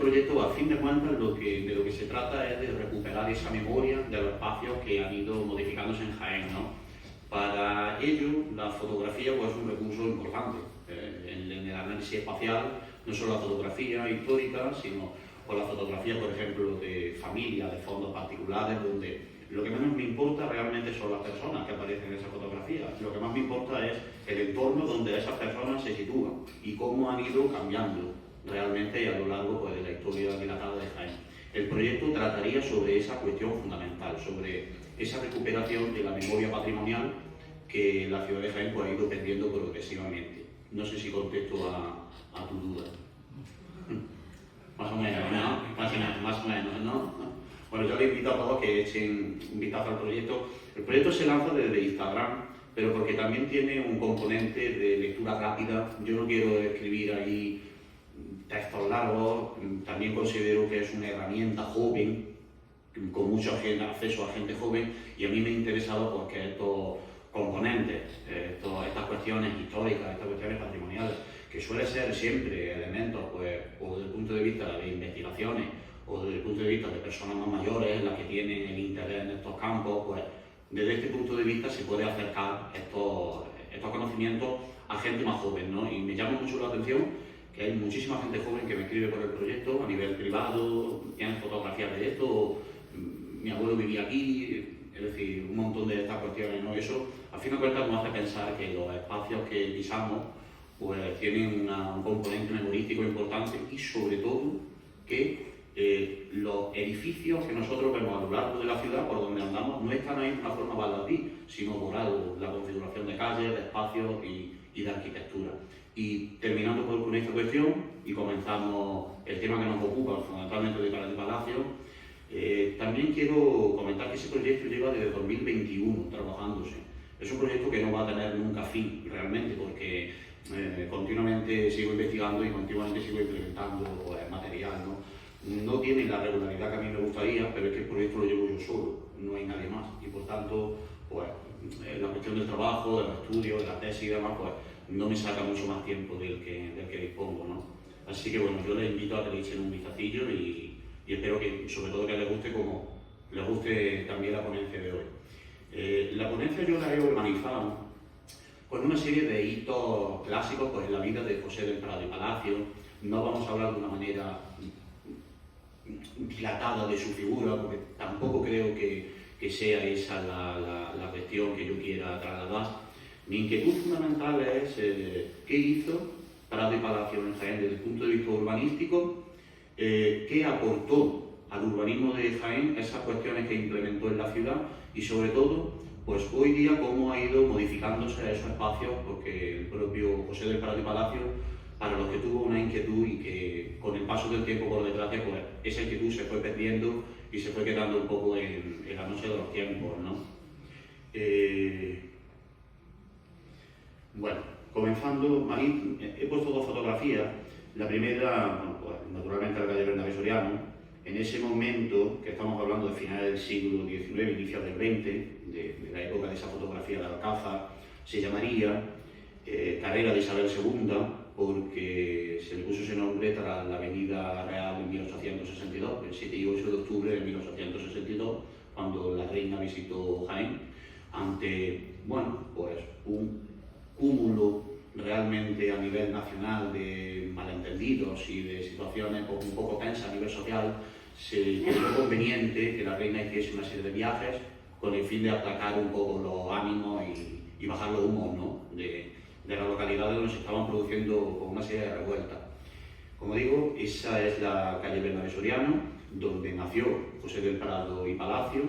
proyecto, a fin de cuentas, de lo que se trata es de recuperar esa memoria de los espacios que han ido modificándose en Jaén, ¿no? Para ello, la fotografía pues, es un recurso importante. En el análisis espacial, no solo la fotografía histórica, sino la fotografía, por ejemplo, de familia, de fondos particulares, donde lo que menos me importa realmente son las personas que aparecen en esa fotografía. Lo que más me importa es el entorno donde esas personas se sitúan y cómo han ido cambiando realmente a lo largo pues, de la historia dilatada de Jaén. El proyecto trataría sobre esa cuestión fundamental, sobre esa recuperación de la memoria patrimonial que la ciudad de Jaén pues, ha ido perdiendo progresivamente. No sé si contesto a tu duda. Más o menos, ¿no? Más o menos, ¿no? Bueno, yo les invito a todos que echen un vistazo al proyecto. El proyecto se lanza desde Instagram, pero porque también tiene un componente de lectura rápida. Yo no quiero escribir ahí textos largos, también considero que es una herramienta joven, con mucho acceso a gente joven, y a mí me ha interesado pues, que estos componentes, estas cuestiones históricas, estas cuestiones patrimoniales, que suele ser siempre elementos, pues, o desde el punto de vista de investigaciones, o desde el punto de vista de personas más mayores, las que tienen el interés en estos campos, pues desde este punto de vista se puede acercar estos conocimientos a gente más joven, ¿no? Y me llama mucho la atención que hay muchísima gente joven que me escribe por el proyecto a nivel privado, tienen fotografías de esto, mi abuelo vivía aquí, es decir, un montón de estas cuestiones, ¿no? Eso, al fin y al cabo, nos hace pensar que los espacios que pisamos pues tienen un componente memorístico importante y sobre todo que los edificios que nosotros vemos a lo largo de la ciudad por donde andamos no están ahí de una forma baladí, sino por algo, la configuración de calles, de espacios y de arquitectura. Y terminando con esta cuestión y comenzamos el tema que nos ocupa fundamentalmente de Palacio, también quiero comentar que ese proyecto lleva desde 2021 trabajándose. Es un proyecto que no va a tener nunca fin realmente porque continuamente sigo investigando y continuamente sigo implementando pues, material, ¿no? No tiene la regularidad que a mí me gustaría, pero es que el proyecto lo llevo yo solo, no hay nadie más. Y por tanto, pues, la cuestión del trabajo, de los estudios, de la tesis y demás, pues no me saca mucho más tiempo del que dispongo, ¿no? Así que bueno, yo les invito a que le echen un vistacillo y espero que, sobre todo, que les guste como les guste también la ponencia de hoy. La ponencia yo la he organizado con una serie de hitos clásicos pues, en la vida de José del Prado y Palacio. No vamos a hablar de una manera dilatada de su figura, porque tampoco creo que sea esa la cuestión que yo quiera trasladar. Mi inquietud fundamental es qué hizo Prado y Palacio en Jaén desde el punto de vista urbanístico, qué aportó al urbanismo de Jaén esas cuestiones que implementó en la ciudad y sobre todo, pues hoy día cómo ha ido modificándose esos espacios, porque el propio José del Prado y Palacio, para los que tuvo una inquietud y que con el paso del tiempo, por desgracia, pues esa inquietud se fue perdiendo y se fue quedando un poco en la noche de los tiempos, ¿no? Bueno, comenzando, Marín, he puesto dos fotografías. La primera, bueno, pues, naturalmente la calle Bernabé Soriano. En ese momento, que estamos hablando de finales del siglo XIX, inicios del XX, de la época de esa fotografía de Alcázar, se llamaría Carrera de Isabel II, porque se le puso ese nombre tras la Avenida Real en 1862, el 7 y 8 de octubre de 1862, cuando la reina visitó Jaén, ante, bueno, pues un cúmulo realmente a nivel nacional de malentendidos y de situaciones un poco tensas a nivel social, se creyó conveniente que la reina hiciese una serie de viajes con el fin de aplacar un poco los ánimos y bajar los humos, ¿no? de las localidades donde se estaban produciendo una serie de revueltas. Como digo, esa es la calle Bernabé Soriano, donde nació José del Prado y Palacio,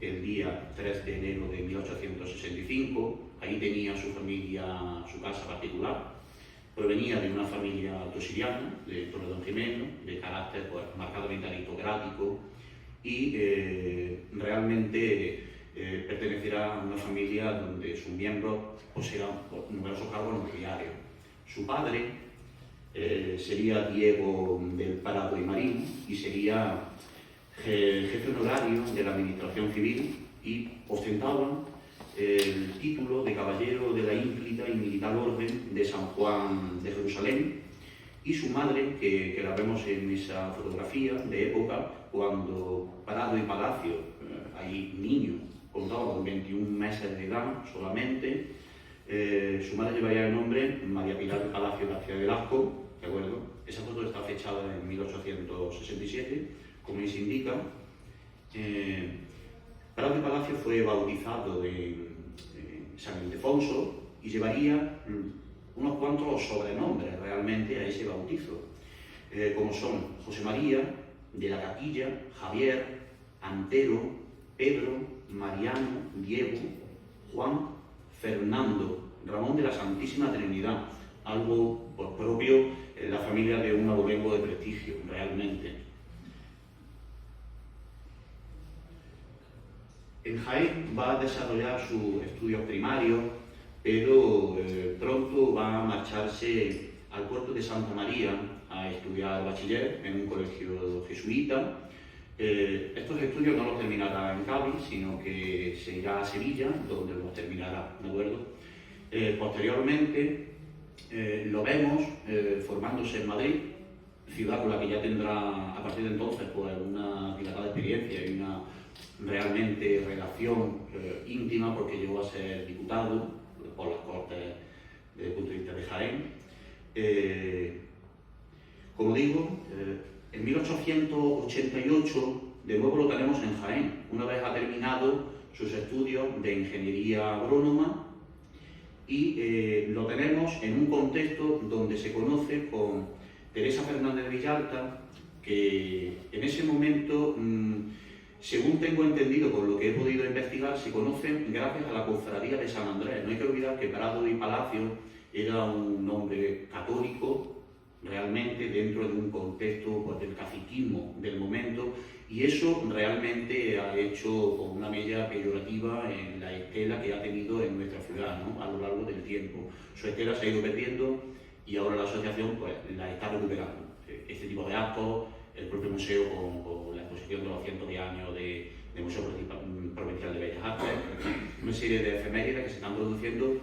el día 3 de enero de 1865. Ahí tenía su familia, su casa particular. Provenía de una familia tosiriana, de Toledón Jimeno, de carácter pues, marcadamente aristocrático y realmente pertenecerá a una familia donde sus miembros poseían numerosos cargos nobiliarios. Su padre sería Diego del Prado y Marín y sería jefe honorario de la administración civil y ostentaba el título de caballero de la ínclita y militar orden de San Juan de Jerusalén y su madre, que la vemos en esa fotografía de época, cuando Prado y Palacio, hay niños, contaban con 21 meses de edad solamente, su madre llevaría el nombre María Pilar de Palacio García de Velasco, ¿de acuerdo? Esa foto está fechada en 1867, como ahí se indica. Prado de Palacio fue bautizado en San Ildefonso y llevaría unos cuantos sobrenombres realmente a ese bautizo, como son José María, de la Capilla, Javier, Antero, Pedro, Mariano, Diego, Juan, Fernando, Ramón de la Santísima Trinidad, algo por propio en la familia de un abolengo de prestigio, realmente. En Jaén va a desarrollar sus estudios primarios, pero pronto va a marcharse al puerto de Santa María a estudiar bachiller en un colegio jesuita. Estos estudios no los terminará en Cádiz, sino que se irá a Sevilla, donde los terminará, ¿de acuerdo? Posteriormente lo vemos formándose en Madrid, ciudad con la que ya tendrá a partir de entonces pues, una dilatada experiencia y una realmente relación íntima, porque llegó a ser diputado por las Cortes desde el punto de vista de Jaén. Como digo, en 1888 de nuevo lo tenemos en Jaén, una vez ha terminado sus estudios de ingeniería agrónoma, y lo tenemos en un contexto donde se conoce con Teresa Fernández de Villalta, que en ese momento, según tengo entendido por lo que he podido investigar, se conocen gracias a la cofradía de San Andrés. No hay que olvidar que Prado y Palacio era un hombre católico, realmente dentro de un contexto pues, del caciquismo del momento, y eso realmente ha hecho con una mella peyorativa en la estela que ha tenido en nuestra ciudad, ¿no? A lo largo del tiempo. Su estela se ha ido perdiendo y ahora la asociación pues, la está recuperando. Este tipo de actos, el propio museo con la exposición de los 110 años de Museo Provincial de Bellas Artes, una serie de efemérides que se están produciendo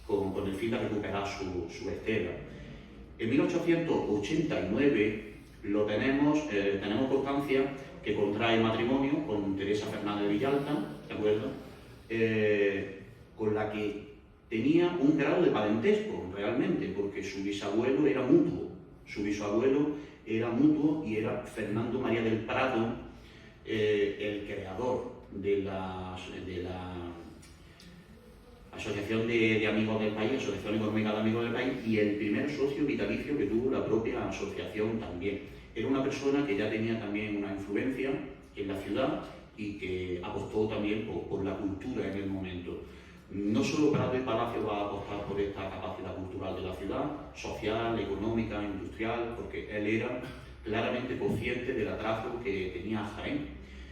con el fin de recuperar su estela. En 1889 lo tenemos constancia que contrae matrimonio con Teresa Fernández de Villalta, ¿de acuerdo? Con la que tenía un grado de parentesco, realmente, porque su bisabuelo era mutuo. Su bisabuelo era mutuo y era Fernando María del Prado, el creador de la Asociación de Amigos del País, Asociación Económica de Amigos del País, y el primer socio vitalicio que tuvo la propia asociación también. Era una persona que ya tenía también una influencia en la ciudad y que apostó también por la cultura en el momento. No solo Prado y Palacio va a apostar por esta capacidad cultural de la ciudad, social, económica, industrial, porque él era claramente consciente del atraso que tenía Jaén,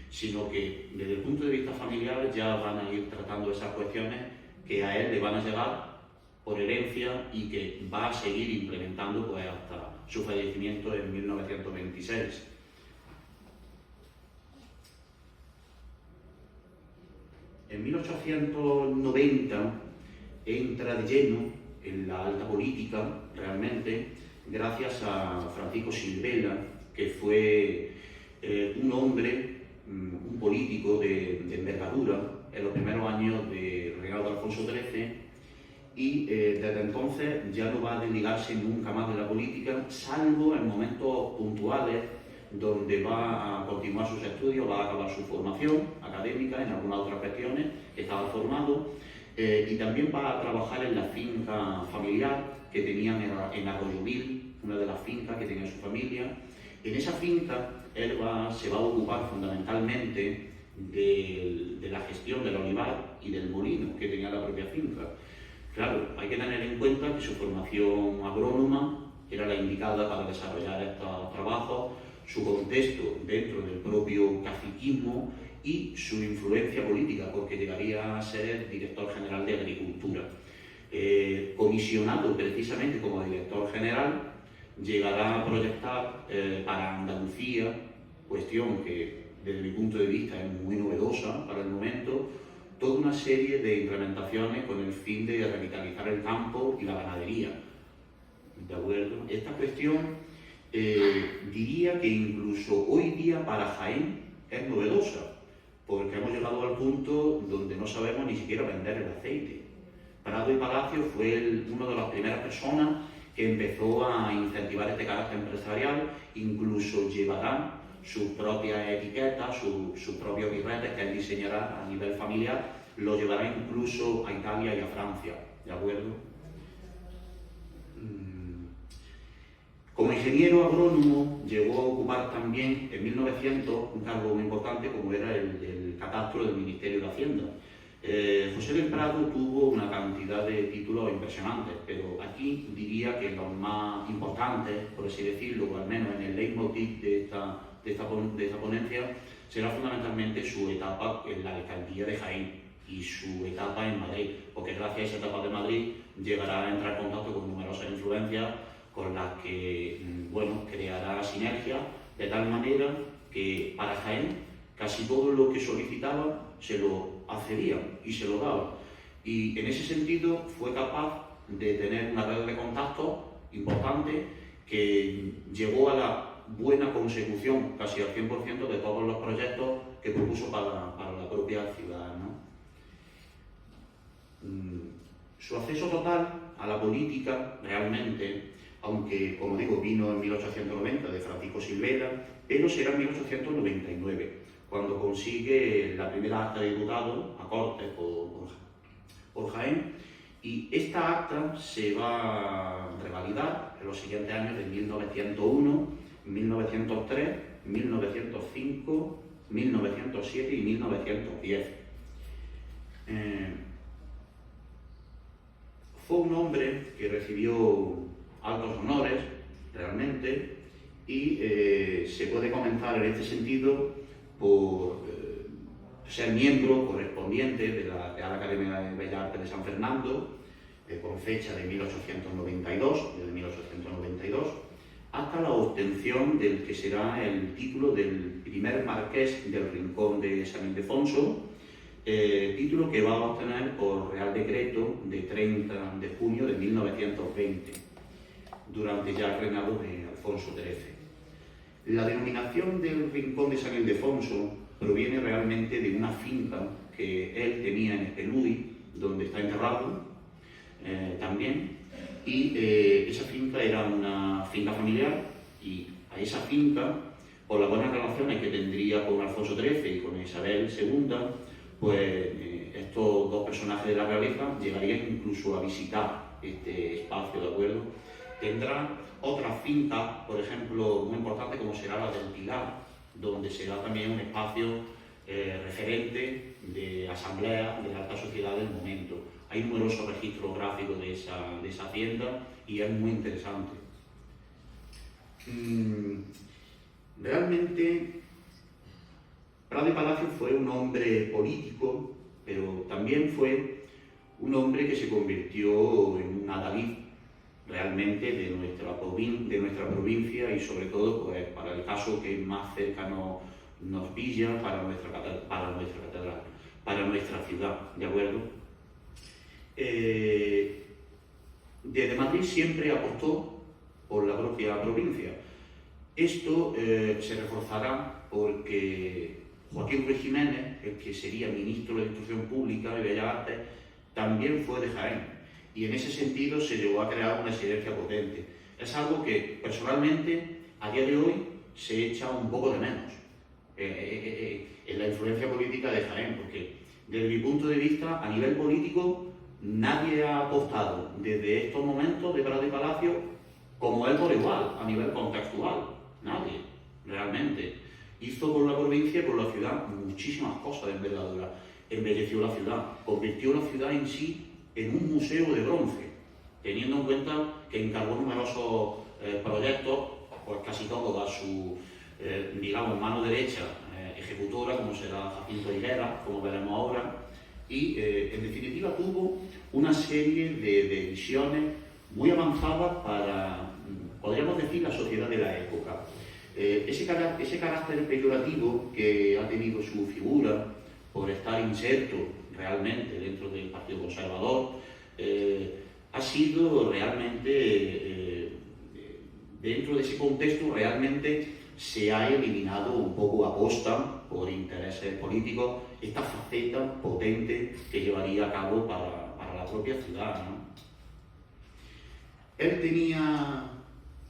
sino que desde el punto de vista familiar ya van a ir tratando esas cuestiones que a él le van a llegar por herencia y que va a seguir implementando pues, hasta su fallecimiento en 1926. En 1890 entra de lleno en la alta política, realmente, gracias a Francisco Silvela, que fue un hombre, un político de envergadura en los primeros años de reinado de Alfonso XIII, y desde entonces ya no va a desligarse nunca más de la política, salvo en momentos puntuales donde va a continuar sus estudios, va a acabar su formación académica en algunas otras cuestiones que estaba formado, y también va a trabajar en la finca familiar que tenían en Arroyoville, una de las fincas que tenía su familia. En esa finca él se va a ocupar fundamentalmente de la gestión del olivar y del molino que tenía la propia finca. Claro, hay que tener en cuenta que su formación agrónoma era la indicada para desarrollar estos trabajos, su contexto dentro del propio caciquismo y su influencia política, porque llegaría a ser director general de Agricultura. Comisionado precisamente como director general, llegará a proyectar para Andalucía, cuestión que desde mi punto de vista es muy novedosa para el momento, toda una serie de implementaciones con el fin de revitalizar el campo y la ganadería. ¿de acuerdo? Esta cuestión diría que incluso hoy día para Jaén es novedosa, porque hemos llegado al punto donde no sabemos ni siquiera vender el aceite. Prado y Palacio fue una de las primeras personas que empezó a incentivar este carácter empresarial, incluso llevará sus propias etiquetas, sus propios birretes que él diseñará a nivel familiar, lo llevará incluso a Italia y a Francia, ¿de acuerdo? Como ingeniero agrónomo llegó a ocupar también en 1900 un cargo muy importante como era el catastro del Ministerio de Hacienda. José del Prado tuvo una cantidad de títulos impresionantes, pero aquí diría que los más importantes, por así decirlo, o al menos en el leitmotiv de esta ponencia, será fundamentalmente su etapa en la alcaldía de Jaén y su etapa en Madrid, porque gracias a esa etapa de Madrid llegará a entrar en contacto con numerosas influencias con las que, bueno, creará sinergia de tal manera que para Jaén casi todo lo que solicitaba se lo accedía y se lo daba. Y en ese sentido fue capaz de tener una red de contactos importante que llegó a la buena consecución, casi al 100% de todos los proyectos que propuso para la propia ciudad, ¿no? Su acceso total a la política realmente, aunque como digo vino en 1890 de Francisco Silvera, pero será en 1899 cuando consigue la primera acta de diputado a Cortes por Jaén, y esta acta se va a revalidar en los siguientes años de 1901, 1903, 1905, 1907 y 1910. Fue un hombre que recibió altos honores, realmente, y se puede comenzar en este sentido por ser miembro correspondiente de la Real Academia de Bellas Artes de San Fernando, con fecha de 1892, desde 1892, hasta la obtención del que será el título del primer marqués del Rincón de San Ildefonso, título que va a obtener por Real Decreto de 30 de junio de 1920, durante ya el reinado de Alfonso XIII. La denominación del Rincón de San Ildefonso proviene realmente de una finca que él tenía en Espelúi, donde está enterrado también, y esa finca era una finca familiar, y a esa finca, por las buenas relaciones que tendría con Alfonso XIII y con Isabel II, pues estos dos personajes de la realeza llegarían incluso a visitar este espacio, ¿de acuerdo? Tendrá otras fincas, por ejemplo, muy importantes como será la del Pilar, donde será también un espacio referente de asamblea de la alta sociedad del momento. Hay numerosos registros gráficos de esa hacienda y es muy interesante. Realmente, Prado y Palacio fue un hombre político, pero también fue un hombre que se convirtió en un adalid realmente de nuestra provincia y sobre todo pues, para el caso que más cerca nos pilla para nuestra catedral, para nuestra ciudad, ¿de acuerdo? Desde Madrid siempre apostó por la propia provincia. Esto se reforzará porque Joaquín Ruiz Jiménez, el que sería ministro de Instrucción Pública y Bellas Artes, también fue de Jaén. Y en ese sentido se llegó a crear una sinergia potente. Es algo que personalmente a día de hoy se echa un poco de menos en la influencia política de Jaén, porque desde mi punto de vista, a nivel político, nadie ha apostado desde estos momentos de Prado y Palacio como él por igual, a nivel contextual. Nadie, realmente. Hizo por la provincia y por la ciudad muchísimas cosas de envergadura. Embelleció la ciudad, convirtió la ciudad en sí en un museo de bronce, teniendo en cuenta que encargó numerosos proyectos, pues casi todos a su, digamos, mano derecha ejecutora, como será Jacinto Higuera, como veremos ahora, y en definitiva tuvo una serie de visiones muy avanzadas para, podríamos decir, la sociedad de la época. Ese carácter peyorativo que ha tenido su figura por estar inserto realmente dentro del Partido Conservador, ha sido realmente dentro de ese contexto realmente se ha eliminado un poco a posta, por intereses políticos, esta faceta potente que llevaría a cabo para la propia ciudad, ¿no? Él tenía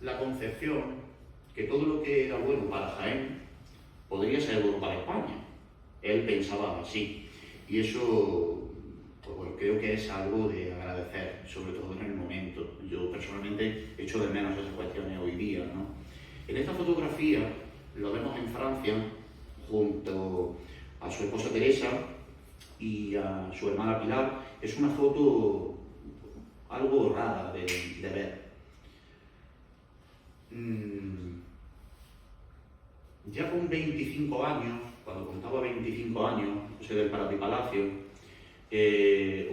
la concepción que todo lo que era bueno para Jaén podría ser bueno para España. Él pensaba así, y eso pues bueno, creo que es algo de agradecer, sobre todo en el momento. Yo personalmente echo de menos esas cuestiones hoy día, ¿no? En esta fotografía lo vemos en Francia junto a su esposa Teresa y a su hermana Pilar. Es una foto algo rara de ver. Ya con 25 años, cuando contaba 25 años, José del Prat y Palacio,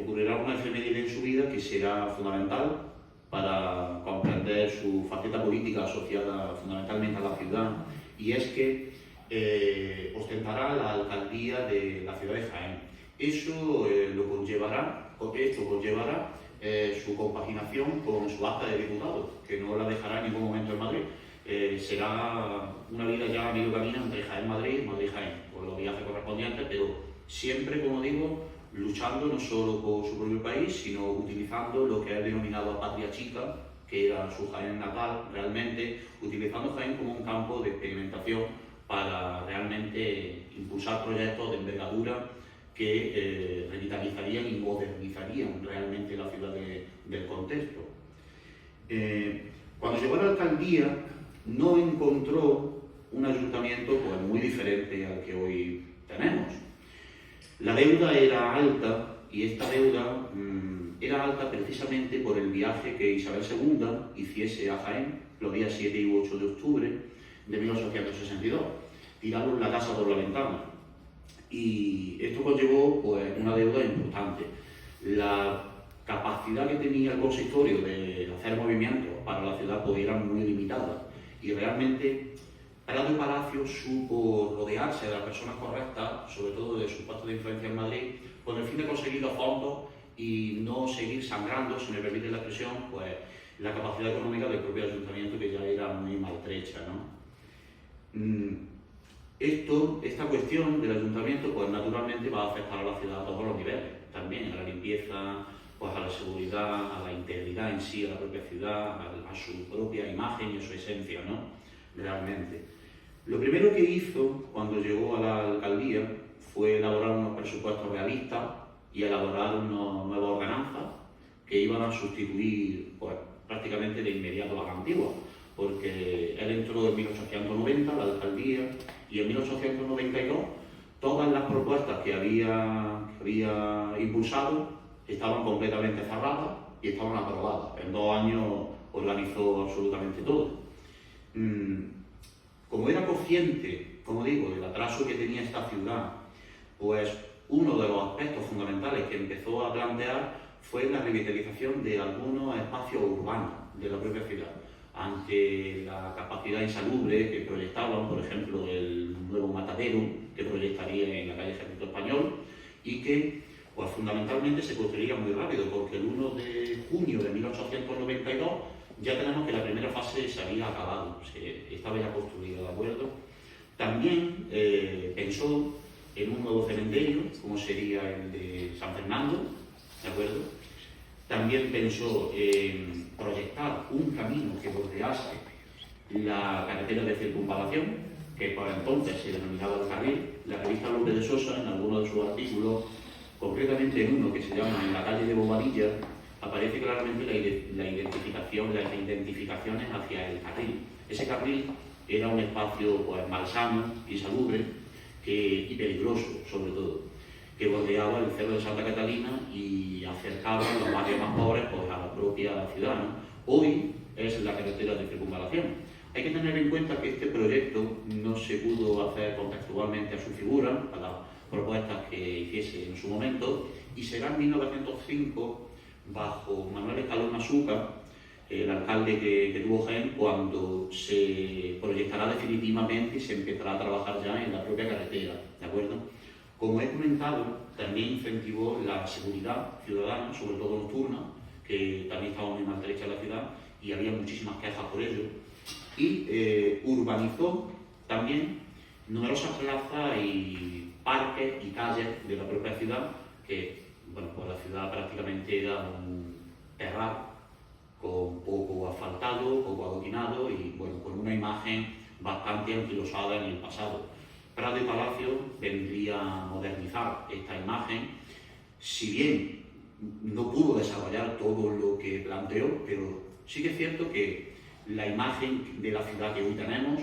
ocurrirá una efeméride en su vida que será fundamental para comprender su faceta política asociada fundamentalmente a la ciudad, y es que ostentará la alcaldía de la ciudad de Jaén. Eso esto conllevará su compaginación con su acta de diputado, que no la dejará en ningún momento en Madrid. Será una vida ya a medio camino entre Jaén-Madrid y Madrid-Jaén, con los viajes correspondientes, pero siempre, como digo, luchando no solo por su propio país, sino utilizando lo que es denominado patria chica, que era su Jaén natal, realmente, utilizando Jaén como un campo de experimentación para realmente impulsar proyectos de envergadura que revitalizarían y modernizarían realmente la ciudad del contexto. Cuando llegó a la alcaldía, no encontró un ayuntamiento pues, muy diferente al que hoy tenemos. La deuda era alta, y esta deuda era alta precisamente por el viaje que Isabel II hiciese a Jaén los días 7 y 8 de octubre de 1862. Tiraron la casa por la ventana. Y esto conllevó pues, una deuda importante. La capacidad que tenía el consistorio de hacer movimientos para la ciudad pues, era muy limitada. Y realmente Prat y Palacio supo rodearse de las personas correctas, sobre todo de su puesto de influencia en Madrid, con el fin de conseguir los fondos y no seguir sangrando, si me permite la expresión, pues la capacidad económica del propio ayuntamiento, que ya era muy maltrecha, ¿no? Esta cuestión del ayuntamiento, pues naturalmente va a afectar a la ciudad a todos los niveles, también a la limpieza, pues a la seguridad, a la integridad en sí, a la propia ciudad, a su propia imagen y a su esencia, ¿no? Realmente. Lo primero que hizo cuando llegó a la alcaldía fue elaborar unos presupuestos realistas y elaborar unas nuevas ordenanzas que iban a sustituir pues, prácticamente de inmediato las antiguas, porque él entró en 1890 a la alcaldía y en 1892 todas las propuestas que había impulsado estaban completamente cerradas y estaban aprobadas. En 2 años organizó absolutamente todo. Como era consciente, como digo, del atraso que tenía esta ciudad, pues uno de los aspectos fundamentales que empezó a plantear fue la revitalización de algunos espacios urbanos de la propia ciudad, ante la capacidad insalubre que proyectaban, por ejemplo, el nuevo matadero que proyectaría en la calle Ejército Español y que pues, fundamentalmente se construiría muy rápido, porque el 1 de junio de 1892 ya tenemos que la primera fase se había acabado, estaba ya construida, ¿de acuerdo? También pensó en un nuevo cementerio, como sería el de San Fernando, ¿de acuerdo? También pensó en proyectar un camino que bordease la carretera de circunvalación, que por entonces se denominaba el carril. La revista López de Sosa, en alguno de sus artículos, concretamente en uno que se llama En la calle de Bobadilla, aparece claramente las identificaciones hacia el carril. Ese carril era un espacio pues, malsano, insalubre y peligroso, sobre todo, que bordeaba el cerro de Santa Catalina y acercaba los barrios más pobres pues, a la propia ciudad, ¿no? Hoy es la carretera de circunvalación. Hay que tener en cuenta que este proyecto no se pudo hacer contextualmente a su figura, a las propuestas que hiciese en su momento, y será en 1905, bajo Manuel Escalón Masuca, el alcalde que tuvo Jaén, cuando se proyectará definitivamente y se empezará a trabajar ya en la propia carretera, ¿de acuerdo? Como he comentado, también incentivó la seguridad ciudadana, sobre todo nocturna, que también estaba muy maltrecha en la ciudad y había muchísimas quejas por ello. y urbanizó también numerosas plazas y parques y calles de la propia ciudad, que, bueno, pues la ciudad prácticamente era un terral con poco asfaltado, poco adoquinado y, bueno, con una imagen bastante anquilosada en el pasado. Prado y Palacio vendría a modernizar esta imagen, si bien no pudo desarrollar todo lo que planteó, pero sí que es cierto que la imagen de la ciudad que hoy tenemos,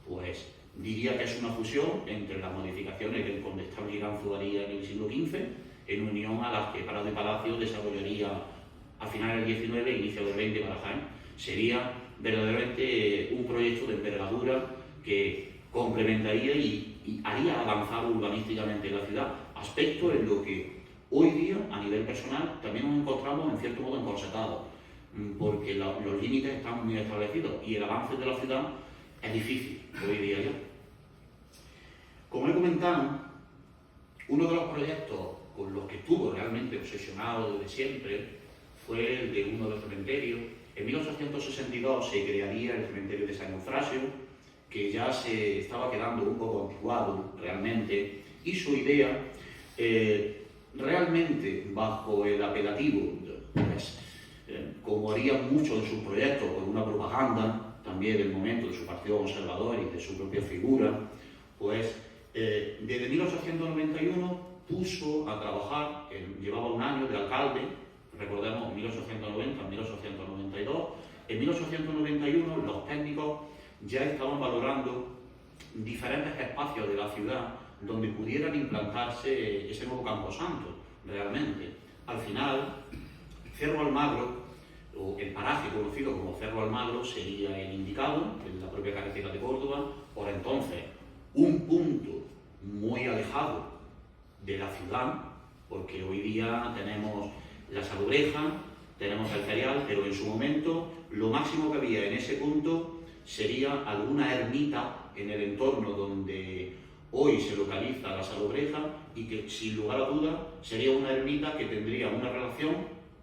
pues diría que es una fusión entre las modificaciones que el condestable Iranzo haría en el siglo XV, en unión a las que Prado y Palacio desarrollaría a finales del XIX e inicio del XX para Jaén. Sería verdaderamente un proyecto de envergadura que complementaría y haría avanzar urbanísticamente la ciudad, aspecto en lo que hoy día, a nivel personal, también nos encontramos en cierto modo encorsetados, porque los límites están muy establecidos y el avance de la ciudad es difícil hoy día ya. Como he comentado, uno de los proyectos con los que estuvo realmente obsesionado desde siempre fue el de uno de los cementerios. En 1862 se crearía el cementerio de San Eufrasio, que ya se estaba quedando un poco anticuado realmente, y su idea, realmente bajo el apelativo, pues, como haría mucho en sus proyectos, con una propaganda también del momento de su partido conservador y de su propia figura, pues desde 1891 puso a trabajar, llevaba un año de alcalde, recordemos 1890, 1892, en 1891 los técnicos ya estaban valorando diferentes espacios de la ciudad donde pudieran implantarse ese nuevo camposanto, realmente. Al final, Cerro Almagro, o el paraje conocido como Cerro Almagro, sería el indicado en la propia carretera de Córdoba, por entonces un punto muy alejado de la ciudad, porque hoy día tenemos la Salobreja, tenemos el Ferial, pero en su momento lo máximo que había en ese punto sería alguna ermita en el entorno donde hoy se localiza la Salobreja y que sin lugar a dudas sería una ermita que tendría una relación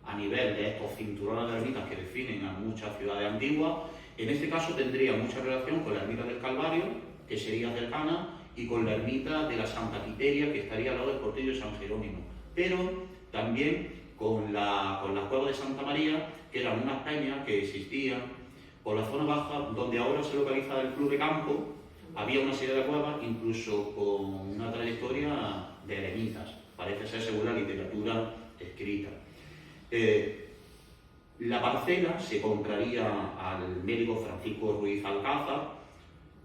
a nivel de estos cinturones de ermitas que definen a muchas ciudades antiguas. En este caso tendría mucha relación con la ermita del Calvario, que sería cercana, y con la ermita de la Santa Quiteria, que estaría al lado del Portillo de San Jerónimo, pero también con la cueva de Santa María, que eran unas peñas que existían por la zona baja, donde ahora se localiza el Club de Campo. Había una serie de cuevas, incluso con una trayectoria de eremitas, parece ser según la literatura escrita. La parcela se compraría al médico Francisco Ruiz Alcázar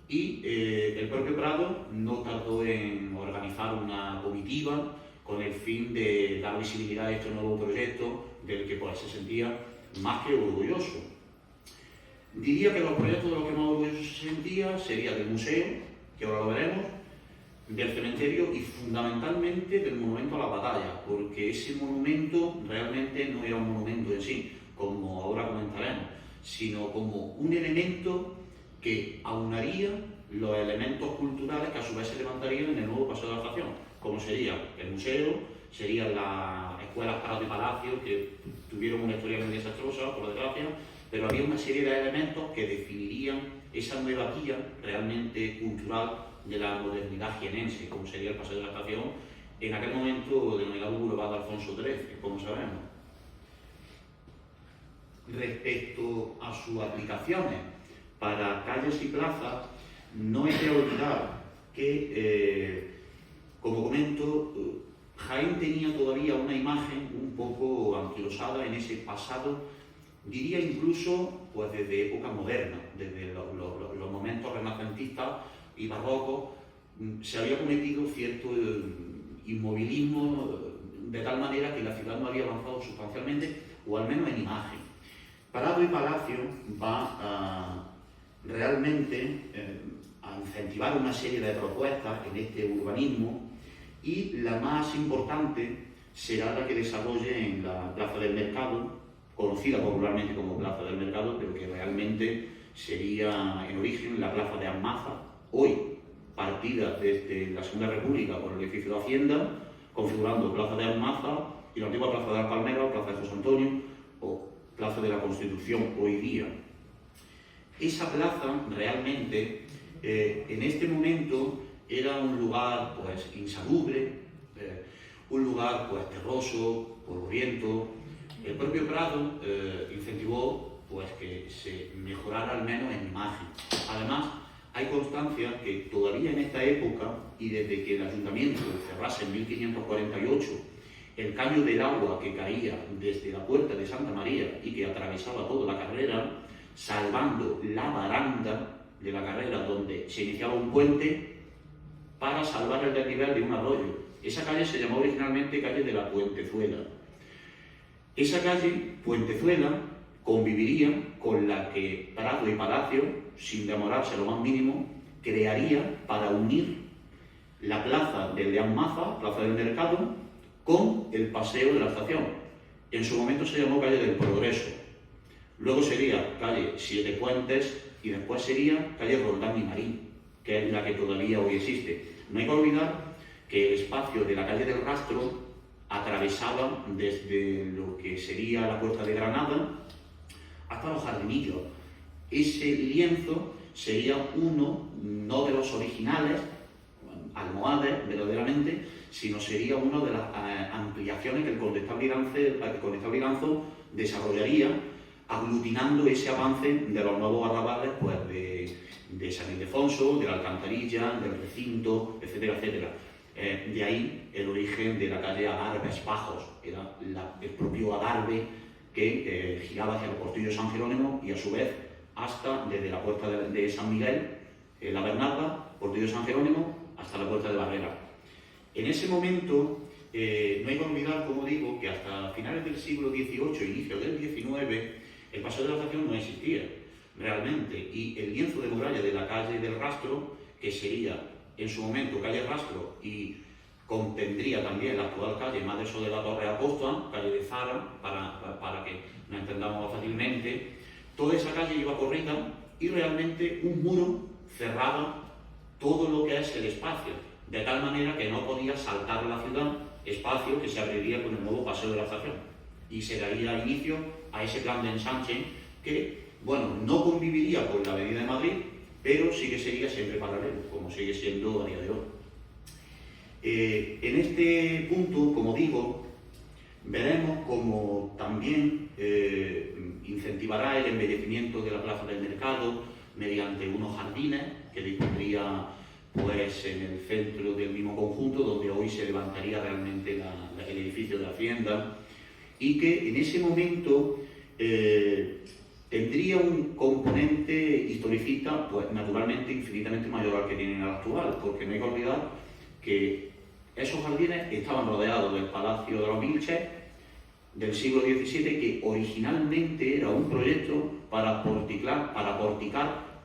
y el propio Prado no tardó en organizar una comitiva con el fin de dar visibilidad a este nuevo proyecto del que pues, se sentía más que orgulloso. Diría que los proyectos de los que más orgulloso se sentía sería del museo, que ahora lo veremos, del cementerio y fundamentalmente del monumento a la batalla, porque ese monumento realmente no era un monumento en sí, como ahora comentaremos, sino como un elemento que aunaría los elementos culturales que a su vez se levantarían en el nuevo Paseo de la Estación, como sería el museo, serían las escuelas Prado y Palacio, que tuvieron una historia muy desastrosa, por desgracia, pero había una serie de elementos que definirían esa nueva guía realmente cultural de la modernidad jienense, como sería el Paseo de la Estación, en aquel momento denominado Boulevard Alfonso XIII, como sabemos. Respecto a sus aplicaciones para calles y plazas, no hay que olvidar que, como comento, Jaén tenía todavía una imagen un poco anquilosada en ese pasado, diría incluso pues desde época moderna, desde los momentos renacentistas y barrocos, se había cometido cierto inmovilismo de tal manera que la ciudad no había avanzado sustancialmente, o al menos en imagen. Prado y Palacio va realmente a incentivar una serie de propuestas en este urbanismo y la más importante será la que desarrolle en la Plaza del Mercado, conocida popularmente como Plaza del Mercado, pero que realmente sería en origen la Plaza de Almaza, hoy partida desde la Segunda República por el edificio de Hacienda, configurando Plaza de Almaza y la antigua Plaza de Alpalmera, Plaza de José Antonio o Plaza de la Constitución hoy día. esa plaza realmente en este momento era un lugar pues insalubre, un lugar pues terroso, polvoriento. El propio Prado incentivó pues que se mejorara al menos en imagen. Además, hay constancia que todavía en esta época, y desde que el ayuntamiento cerrase en 1548 el caño del agua que caía desde la puerta de Santa María y que atravesaba toda la carrera, salvando la baranda de la carrera donde se iniciaba un puente para salvar el desnivel de un arroyo. Esa calle se llamó originalmente calle de la Puentezuela. Esa calle, Puentezuela, conviviría con la que Prado y Palacio, sin demorarse lo más mínimo, crearía para unir la plaza del Deán Maza, plaza del Mercado, con el paseo de la estación. En su momento se llamó calle del Progreso. Luego sería calle Siete Puentes y después sería calle Roldán y Marín, que es la que todavía hoy existe. No hay que olvidar que el espacio de la calle del Rastro atravesaba desde lo que sería la Puerta de Granada hasta los Jardinillos. Ese lienzo sería uno, no de los originales, almohades verdaderamente, sino sería una de las ampliaciones que el condestable Iranzo desarrollaría, aglutinando ese avance de los nuevos arrabales pues, de San Ildefonso, de la Alcantarilla, del recinto, etcétera, etcétera. De ahí el origen de la calle Adarve-Espajos, era el propio adarve que giraba hacia el portillo de San Jerónimo y a su vez hasta desde la puerta de San Miguel, la Bernarda, portillo de San Jerónimo, hasta la puerta de Barrera. En ese momento no hay que olvidar, como digo, que hasta finales del siglo XVIII, inicio del XIX, el paseo de la estación no existía realmente, y el lienzo de muralla de la calle del Rastro, que sería en su momento calle Rastro y contendría también la actual calle Madre de la Torre Apóstola, calle de Zara, para que nos entendamos fácilmente, toda esa calle iba corrida y realmente un muro cerraba todo lo que es el espacio, de tal manera que no podía saltar la ciudad, espacio que se abriría con el nuevo paseo de la estación. Y se daría inicio a ese plan de ensanche que, bueno, no conviviría con la Avenida de Madrid, pero sí que sería siempre paralelo, como sigue siendo a día de hoy. En este punto, como digo, veremos cómo también incentivará el embellecimiento de la Plaza del Mercado mediante unos jardines que dispondría pues, en el centro del mismo conjunto, donde hoy se levantaría realmente el edificio de Hacienda, y que en ese momento tendría un componente historicista, pues naturalmente infinitamente mayor al que tiene el actual, porque no hay que olvidar que esos jardines estaban rodeados del Palacio de los Vilches del siglo XVII, que originalmente era un proyecto para porticar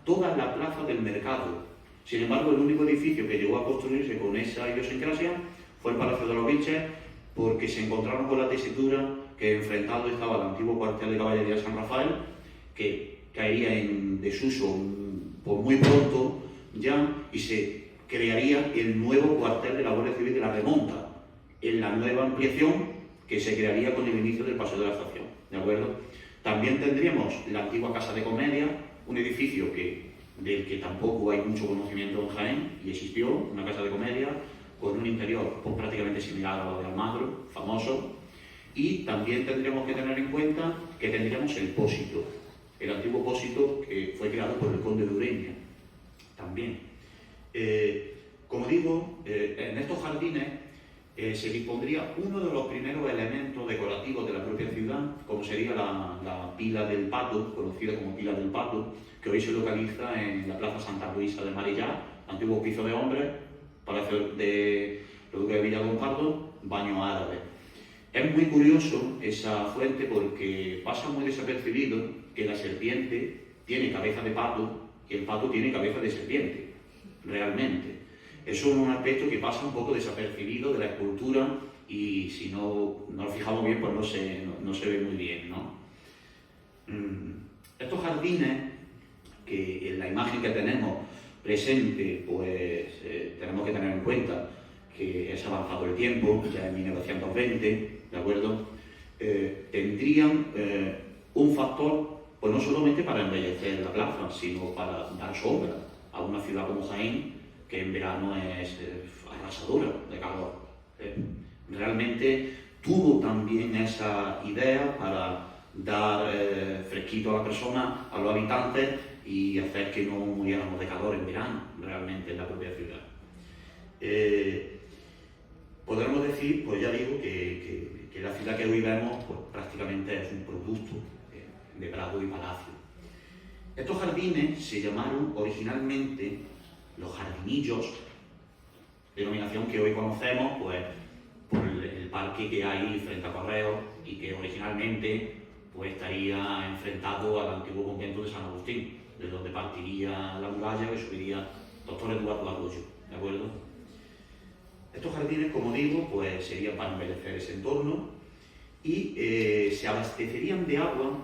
toda la plaza del mercado. Sin embargo, el único edificio que llegó a construirse con esa idiosincrasia fue el Palacio de los Vilches, porque se encontraron con la tesitura que enfrentado estaba el antiguo cuartel de caballería de San Rafael, que caería en desuso por muy pronto ya, y se crearía el nuevo cuartel de la Guardia Civil de la Remonta, en la nueva ampliación que se crearía con el inicio del paseo de la estación, ¿de acuerdo? También tendríamos la antigua Casa de Comedia, un edificio del que tampoco hay mucho conocimiento en Jaén, y existió, una casa de comedia con un interior pues, prácticamente similar a lo de Almagro, famoso, y también tendríamos que tener en cuenta que tendríamos el Pósito, el antiguo Pósito que fue creado por el conde de Ureña, también. Como digo, en estos jardines se dispondría uno de los primeros elementos decorativos de la propia ciudad, como sería la Pila del Pato, conocida como Pila del Pato, que hoy se localiza en la Plaza Santa Luisa de Marillá, antiguo piso de hombres, Palacio de los Duques de Villadonpardo, baño árabe. Es muy curioso esa fuente porque pasa muy desapercibido que la serpiente tiene cabeza de pato y el pato tiene cabeza de serpiente, realmente. Eso es un aspecto que pasa un poco desapercibido de la escultura y si no nos fijamos bien, pues no se ve muy bien, ¿no? Estos jardines, que en la imagen que tenemos presente, pues tenemos que tener en cuenta que es avanzado el tiempo, ya en 1920, ¿de acuerdo? Tendrían un factor pues no solamente para embellecer la plaza, sino para dar sombra a una ciudad como Jaén, que en verano es arrasadora de calor. Realmente tuvo también esa idea para dar fresquito a la persona, a los habitantes, y hacer que no muriéramos de calor en verano, realmente, en la propia ciudad. Podremos decir, pues ya digo, que la ciudad que hoy vemos pues, prácticamente es un producto de Prado y Palacio. Estos jardines se llamaron originalmente los jardinillos, denominación que hoy conocemos pues, por el parque que hay frente a Correos y que originalmente pues, estaría enfrentado al antiguo convento de San Agustín, de donde partiría la muralla que subiría Doctor Eduardo Arroyo, ¿de acuerdo? Estos jardines, como digo, pues serían para embellecer ese entorno y se abastecerían de agua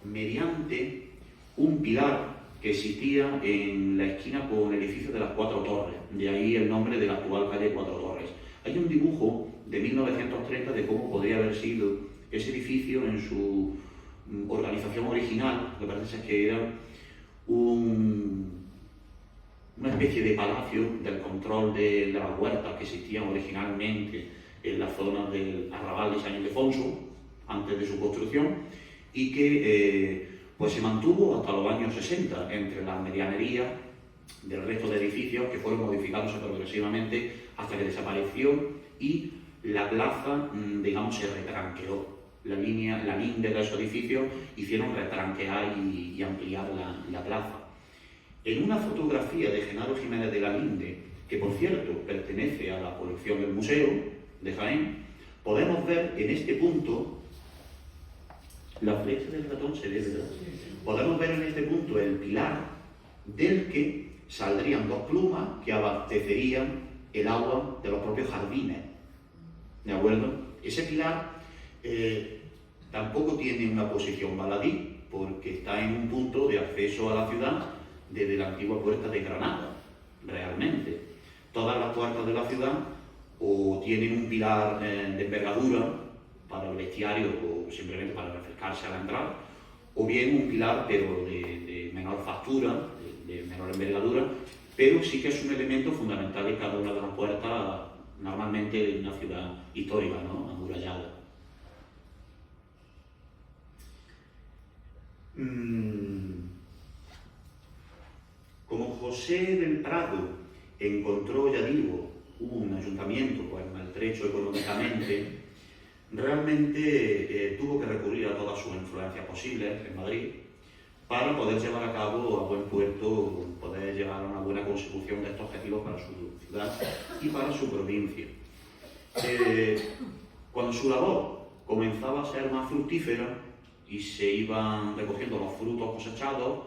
mediante un pilar que existía en la esquina con el edificio de las Cuatro Torres, de ahí el nombre de la actual calle Cuatro Torres. Hay un dibujo de 1930 de cómo podría haber sido ese edificio en su organización original, lo que parece es que era una especie de palacio del control de las huertas que existían originalmente en la zona del arrabal de San Ildefonso, antes de su construcción, y que pues se mantuvo hasta los años 60 entre la medianería del resto de edificios que fueron modificándose progresivamente hasta que desapareció y la plaza, digamos, se retranqueó. La linde de esos edificios hicieron retranquear y ampliar la plaza. En una fotografía de Genaro Jiménez de la Linde, que por cierto pertenece a la colección del Museo de Jaén, podemos ver en este punto, la flecha del ratón se ve, ¿verdad? Podemos ver en este punto el pilar del que saldrían dos plumas que abastecerían el agua de los propios jardines, ¿de acuerdo? Ese pilar tampoco tiene una posición baladí, porque está en un punto de acceso a la ciudad desde la antigua puerta de Granada, realmente. Todas las puertas de la ciudad o tienen un pilar de envergadura para el bestiario o simplemente para refrescarse al entrar, o bien un pilar pero de menor factura, de menor envergadura, pero sí que es un elemento fundamental en cada una de las puertas, normalmente de una ciudad histórica, ¿no? Amurallada. Como José del Prado encontró, ya digo, un ayuntamiento pues, maltrecho económicamente, realmente tuvo que recurrir a todas sus influencias posibles en Madrid para poder llevar a cabo a buen puerto, poder llevar a una buena consecución de estos objetivos para su ciudad y para su provincia. Cuando su labor comenzaba a ser más fructífera y se iban recogiendo los frutos cosechados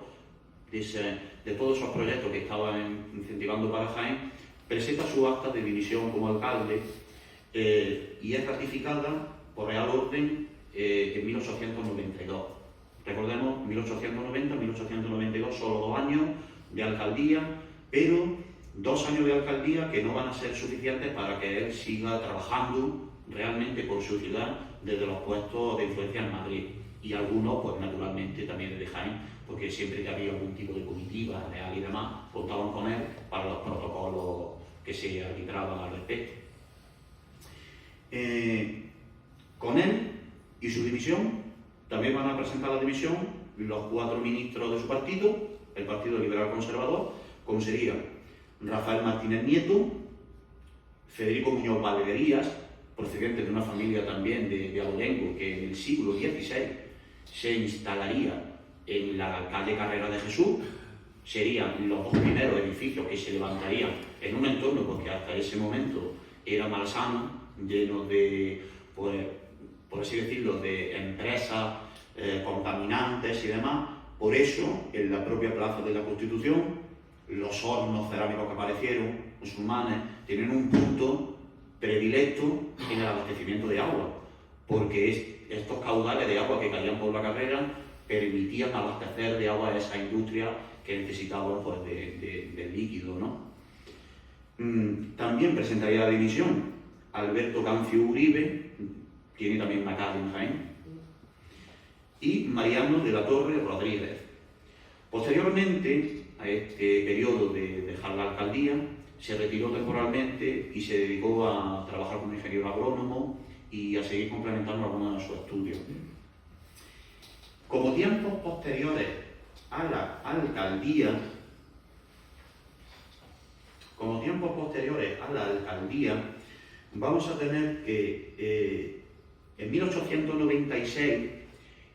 de todos esos proyectos que estaban incentivando para Jaén, presenta su acta de dimisión como alcalde y es ratificada por Real Orden en 1892. Recordemos, 1890-1892, solo 2 años de alcaldía, pero 2 años de alcaldía que no van a ser suficientes para que él siga trabajando realmente por su ciudad desde los puestos de influencia en Madrid. Y algunos, pues naturalmente, también desde Jaén, porque siempre que había algún tipo de comitiva real y demás, contaban con él para los protocolos que se arbitraban al respecto. Con él y su dimisión, también van a presentar la dimisión los 4 ministros de su partido, el Partido Liberal Conservador, como serían Rafael Martínez Nieto, Federico Muñoz Valderías, procedente de una familia también de abolengo, que en el siglo XVI se instalaría en la calle Carrera de Jesús. Serían los 2 primeros edificios que se levantarían en un entorno porque hasta ese momento era malsano, lleno de, pues, por así decirlo, de empresas contaminantes y demás. Por eso, en la propia Plaza de la Constitución, los hornos cerámicos que aparecieron, musulmanes, tienen un punto predilecto en el abastecimiento de agua, porque estos caudales de agua que caían por la carrera permitían abastecer de agua a esa industria que necesitaba pues, de líquido, ¿no? También presentaría la dimisión Alberto Cancio Uribe, tiene también una calle en Jaén. y Mariano de la Torre Rodríguez. Posteriormente a este periodo de dejar la alcaldía, se retiró temporalmente y se dedicó a trabajar como ingeniero agrónomo y a seguir complementando algunos de sus estudios. Como tiempos posteriores a la alcaldía, vamos a tener que en 1896,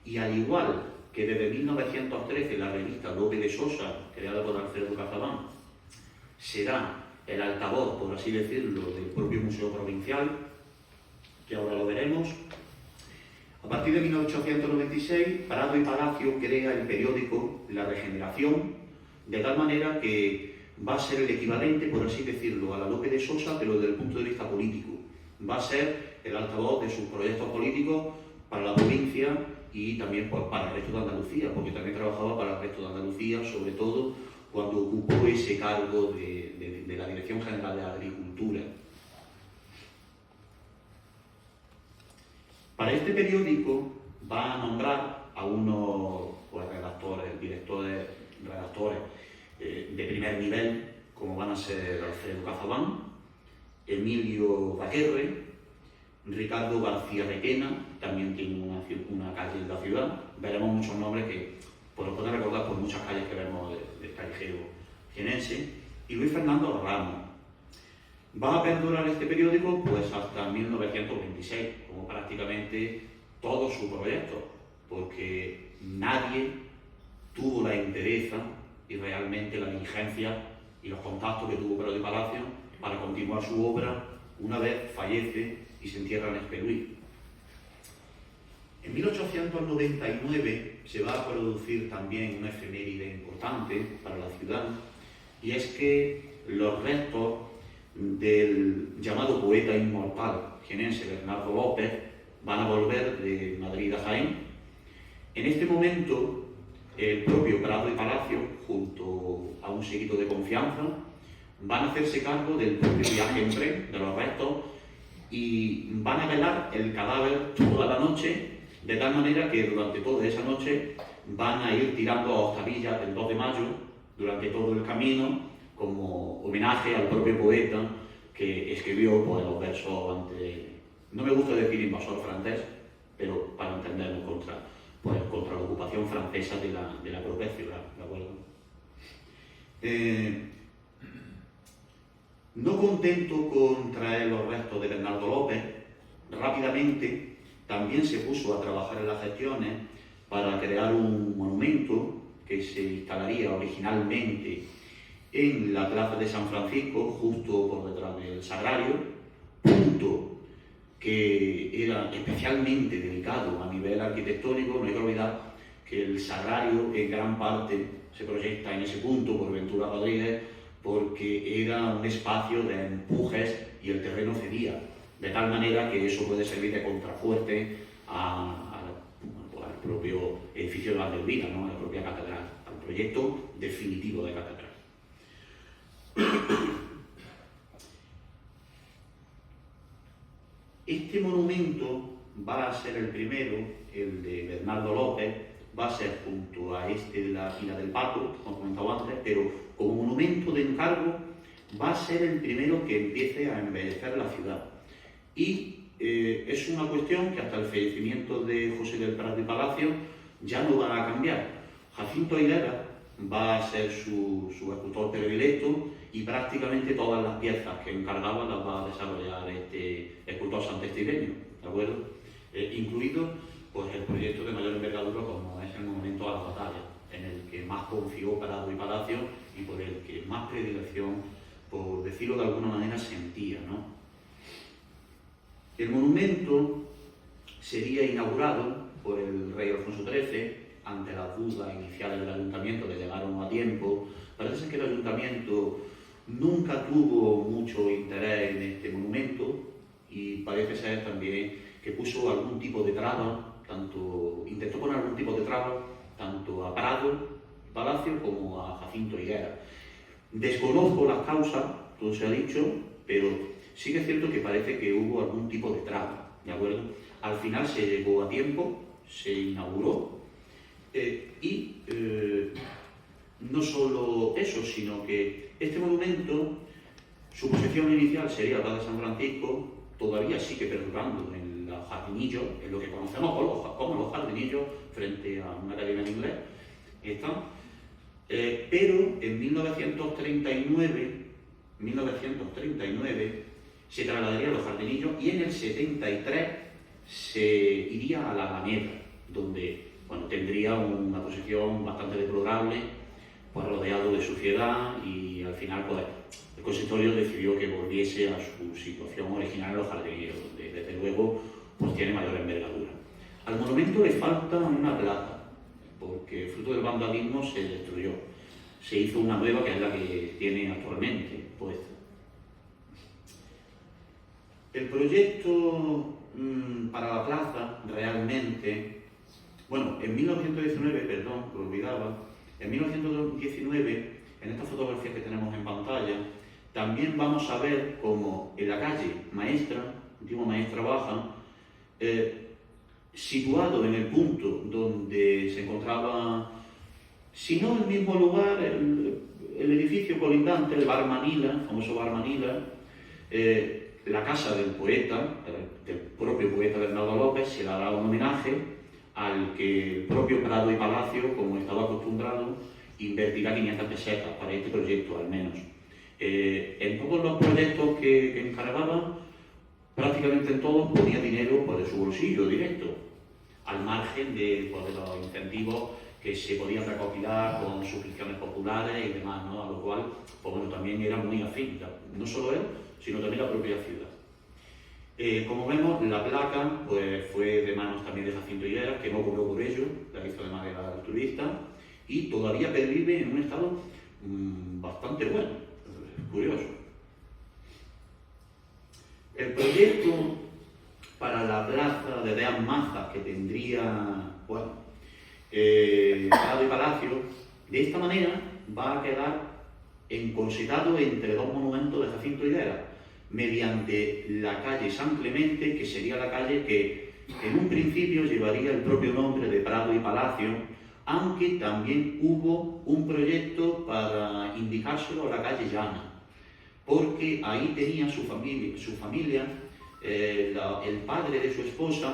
y al igual que desde 1913 la revista Lope de Sosa, creada por Alfredo Cazabán, será el altavoz, por así decirlo, del propio Museo Provincial, que ahora lo veremos. A partir de 1896, Prado y Palacio crea el periódico La Regeneración, de tal manera que va a ser el equivalente, por así decirlo, a la Lope de Sosa, pero desde el punto de vista político. Va a ser el altavoz de sus proyectos políticos para la provincia y también para el resto de Andalucía, porque también trabajaba para el resto de Andalucía, sobre todo cuando ocupó ese cargo de la Dirección General de Agricultura. Para este periódico va a nombrar a unos directores redactores de primer nivel, como van a ser Alfredo Cazabán, Emilio Baquerre, Ricardo García Requena, también tiene una calle en la ciudad. Veremos muchos nombres que pues, nos pueden recordar por muchas calles que vemos del callejero jienense. Y Luis Fernando Ramos. Va a perdurar este periódico pues hasta 1926, como prácticamente todo su proyecto, porque nadie tuvo la entereza y realmente la diligencia y los contactos que tuvo Prado y Palacio para continuar su obra una vez fallece y se entierra en Espeluí. En 1899 se va a producir también una efeméride importante para la ciudad, y es que los restos del llamado poeta inmortal jienense Bernardo López van a volver de Madrid a Jaén. En este momento, el propio Prado y Palacio, junto a un séquito de confianza, van a hacerse cargo del propio viaje en tren de los restos y van a velar el cadáver toda la noche, de tal manera que durante toda esa noche van a ir tirando a Ostavilla del 2 de mayo durante todo el camino, como homenaje al propio poeta que escribió pues, los versos ante, no me gusta decir invasor francés, pero para entenderlo contra la ocupación francesa de la propia ciudad, ¿de acuerdo? No contento con traer los restos de Bernardo López, rápidamente también se puso a trabajar en las gestiones para crear un monumento que se instalaría originalmente en la plaza de San Francisco, justo por detrás del Sagrario, punto que era especialmente delicado a nivel arquitectónico. No hay que olvidar que el Sagrario en gran parte se proyecta en ese punto por Ventura Rodríguez, porque era un espacio de empujes y el terreno cedía, de tal manera que eso puede servir de contrafuerte al propio edificio de la Valdelvina, ¿no? A la propia catedral, al proyecto definitivo de catedral. Este monumento va a ser el primero, el de Bernardo López, va a ser junto a este de la Pila del Pato, como comentaba antes, pero como monumento de encargo va a ser el primero que empiece a embellecer la ciudad. Y es una cuestión que hasta el fallecimiento de José del Prat de Palacio ya no va a cambiar. Jacinto Aguilera va a ser su escultor predilecto y prácticamente todas las piezas que encargaba las va a desarrollar este escultor santestireño, ¿de acuerdo? Incluido pues, el proyecto de mayor envergadura como es el Monumento a la Batalla, en el que más confió Prado y Palacio y por el que más predilección, por decirlo de alguna manera, sentía, ¿no? El monumento sería inaugurado por el rey Alfonso XIII ante las dudas iniciales del ayuntamiento de llegar o no a tiempo. Parece ser que el ayuntamiento nunca tuvo mucho interés en este monumento y parece ser también que puso algún tipo de traba, intentó poner algún tipo de traba tanto a Prado Palacio como a Jacinto Higuera. Desconozco las causas, todo se ha dicho, pero sí que es cierto que parece que hubo algún tipo de traba, ¿de acuerdo? Al final se llegó a tiempo, se inauguró. No solo eso, sino que este monumento, su posición inicial sería la de San Francisco, todavía sigue perdurando en los jardinillos, en lo que conocemos como los jardinillos, frente a una academia en inglés. Pero en 1939 se trasladaría a los jardinillos y en el 73 se iría a la Alameda, donde tendría una posición bastante deplorable, pues rodeado de suciedad, y al final el consistorio decidió que volviese a su situación original en los jardinillos, donde desde luego pues tiene mayor envergadura. Al monumento le falta una placa, porque fruto del vandalismo se destruyó. Se hizo una nueva, que es la que tiene actualmente puesta. El proyecto para la plaza realmente, en 1919, lo olvidaba, en 1919, en esta fotografía que tenemos en pantalla, también vamos a ver como en la calle Maestra, antigua Maestra Baja, situado en el punto donde se encontraba, si no el mismo lugar, el edificio colindante, el Bar Manila, el famoso Bar Manila, la casa del poeta, del propio poeta Bernardo López, se le ha dado un homenaje al que el propio Prado y Palacio, como estaba acostumbrado, invertirá 500 pesetas para este proyecto al menos. En todos los proyectos que encargaba, prácticamente en todos ponía dinero de su bolsillo directo, al margen de los incentivos que se podían recopilar con suscripciones populares y demás, ¿no? A lo cual también era muy afín, no solo él, sino también la propia ciudad. Como vemos, la placa fue de manos también de Jacinto Higueras, que no cobró por ello, la hizo de manera altruista, y todavía pervive en un estado bastante bueno, curioso. El proyecto para la plaza de Dean Mazas, que tendría Prado y Palacio, de esta manera va a quedar encorsetado entre dos monumentos de Jacinto Higueras, mediante la calle San Clemente, que sería la calle que en un principio llevaría el propio nombre de Prado y Palacio, aunque también hubo un proyecto para indicárselo a la calle Llana, porque ahí tenía su familia, el padre de su esposa,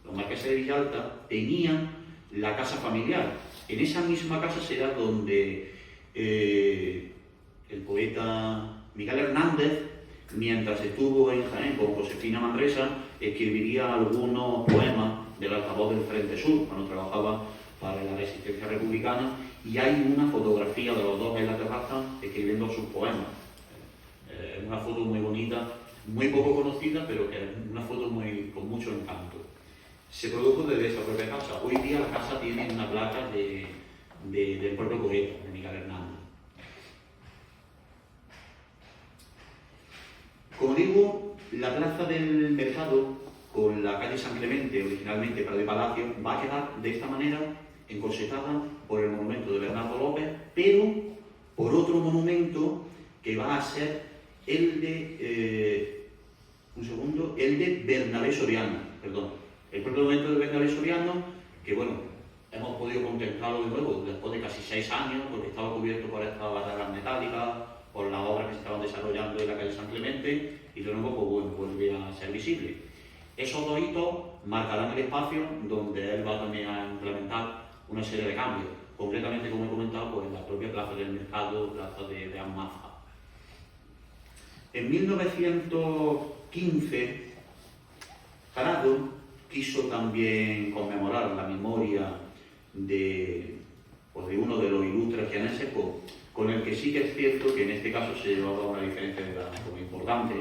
los marqueses de Villalta, tenían la casa familiar. En esa misma casa será donde el poeta Miguel Hernández, mientras estuvo en Jaén con Josefina Manresa, escribiría algunos poemas del altavoz del Frente Sur, cuando trabajaba para la resistencia republicana, y hay una fotografía de los dos en la terraza escribiendo sus poemas. Es una foto muy bonita, muy poco conocida, pero que es una foto con mucho encanto. Se produjo desde esa propia casa. Hoy día la casa tiene una placa del propio poeta, de Miguel Hernández. Como digo, la plaza del Mercado, con la calle San Clemente, originalmente Prado y Palacio, va a quedar de esta manera encorsetada por el monumento de Bernardo López, pero por otro monumento que va a ser el de Bernabé Soriano, el propio monumento de Bernabé Soriano, que hemos podido contemplarlo de nuevo después de casi 6 años, porque estaba cubierto por estas barreras metálicas, por las obras que se estaban desarrollando en la calle San Clemente, y de nuevo vuelve a ser visible. Esos dos hitos marcarán el espacio donde él va también a implementar una serie de cambios, concretamente, como he comentado, en la propia plaza del Mercado, plaza de Dean Mazas. En 1915, Prado quiso también conmemorar la memoria de uno de los ilustres jienenses, con el que sí que es cierto que en este caso se llevaba una diferencia de edad muy importante,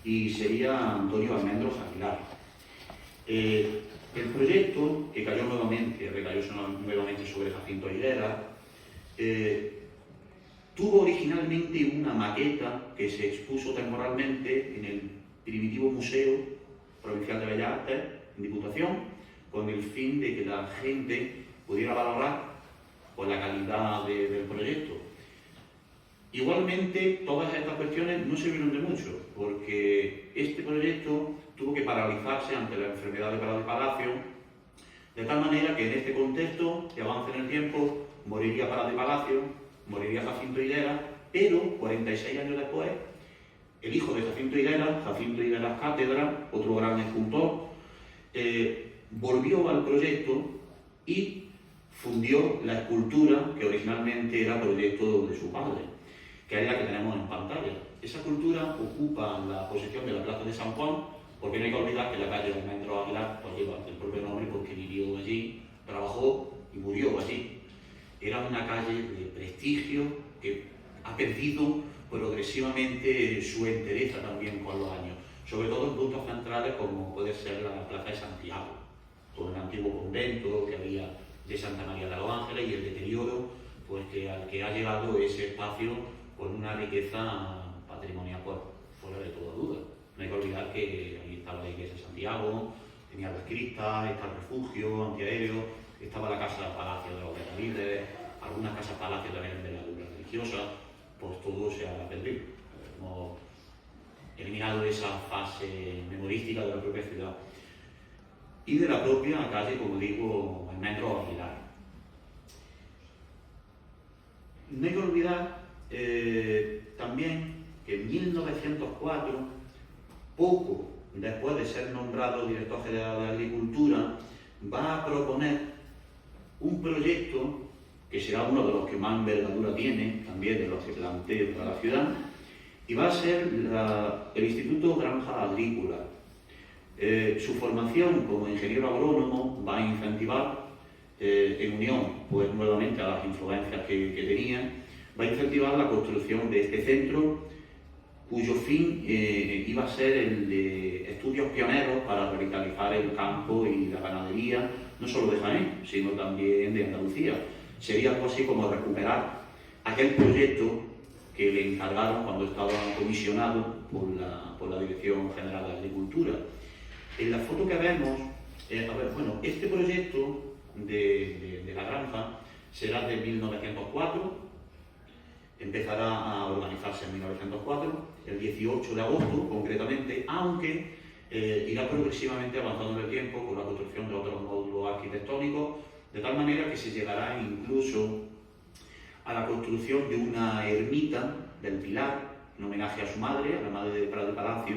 y sería Antonio Almendros Aguilar. El proyecto, que recayó nuevamente sobre Jacinto Higueras, tuvo originalmente una maqueta que se expuso temporalmente en el primitivo Museo Provincial de Bellas Artes, en Diputación, con el fin de que la gente pudiera valorar la calidad del proyecto. Igualmente, todas estas cuestiones no sirvieron de mucho, porque este proyecto tuvo que paralizarse ante la enfermedad de Prado y Palacio, De tal manera que en este contexto de avance en el tiempo moriría Prado y Palacio, moriría Jacinto Higueras, pero 46 años después, el hijo de Jacinto Higueras Cátedra, otro gran escultor, volvió al proyecto y fundió la escultura que originalmente era proyecto de su padre, que es la que tenemos en pantalla. Esa escultura ocupa la posición de la Plaza de San Juan, porque no hay que olvidar que la calle de Almendro Aguilar pues, lleva el propio nombre porque vivió allí, trabajó y murió allí. Era una calle de prestigio que ha perdido progresivamente su entereza también con los años, sobre todo en puntos centrales como puede ser la Plaza de Santiago, con el antiguo convento que había de Santa María de los Ángeles y el deterioro pues, al que ha llegado ese espacio con una riqueza patrimonial pues, fuera de toda duda. No hay que olvidar que ahí estaba la iglesia de Santiago, tenía las cristas, está el refugio antiaéreo, estaba la casa palacio de los Benavides, algunas casas palacio también de la religiosa, pues todo se ha perdido. Hemos eliminado esa fase memorística de la propia ciudad y de la propia calle, como digo, Almendro Aguilar. No hay que olvidar también que en 1904, poco después de ser nombrado director general de Agricultura, va a proponer un proyecto que será uno de los que más envergadura tiene, también de los que plantea para la ciudad, y va a ser el Instituto Granja Agrícola. Su formación como ingeniero agrónomo va a incentivar, en unión pues, nuevamente a las influencias que tenía, va a incentivar la construcción de este centro, cuyo fin iba a ser el de estudios pioneros para revitalizar el campo y la ganadería, no solo de Jaén, sino también de Andalucía. Sería algo así como recuperar aquel proyecto que le encargaron cuando estaba comisionado por la Dirección General de Agricultura. En la foto que vemos, este proyecto de la granja será de 1904, empezará a organizarse en 1904, el 18 de agosto concretamente, aunque irá progresivamente avanzando en el tiempo con la construcción de otros módulos arquitectónicos, de tal manera que se llegará incluso a la construcción de una ermita del Pilar, en homenaje a su madre, a la madre de Prado y Palacio,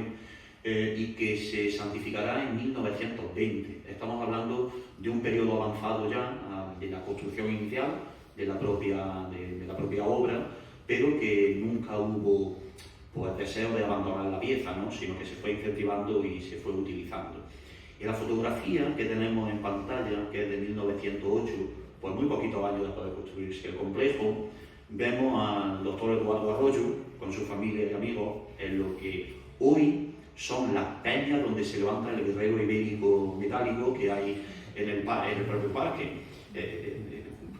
y que se santificará en 1920. Estamos hablando de un periodo avanzado ya de la construcción inicial de la propia obra, pero que nunca hubo pues, deseo de abandonar la pieza, ¿no? Sino que se fue incentivando y se fue utilizando. En la fotografía que tenemos en pantalla, que es de 1908, pues muy poquitos años después de construirse el complejo, vemos al doctor Eduardo Arroyo con su familia y amigos en lo que hoy son las peñas donde se levanta el guerrero ibérico metálico que hay en el propio parque.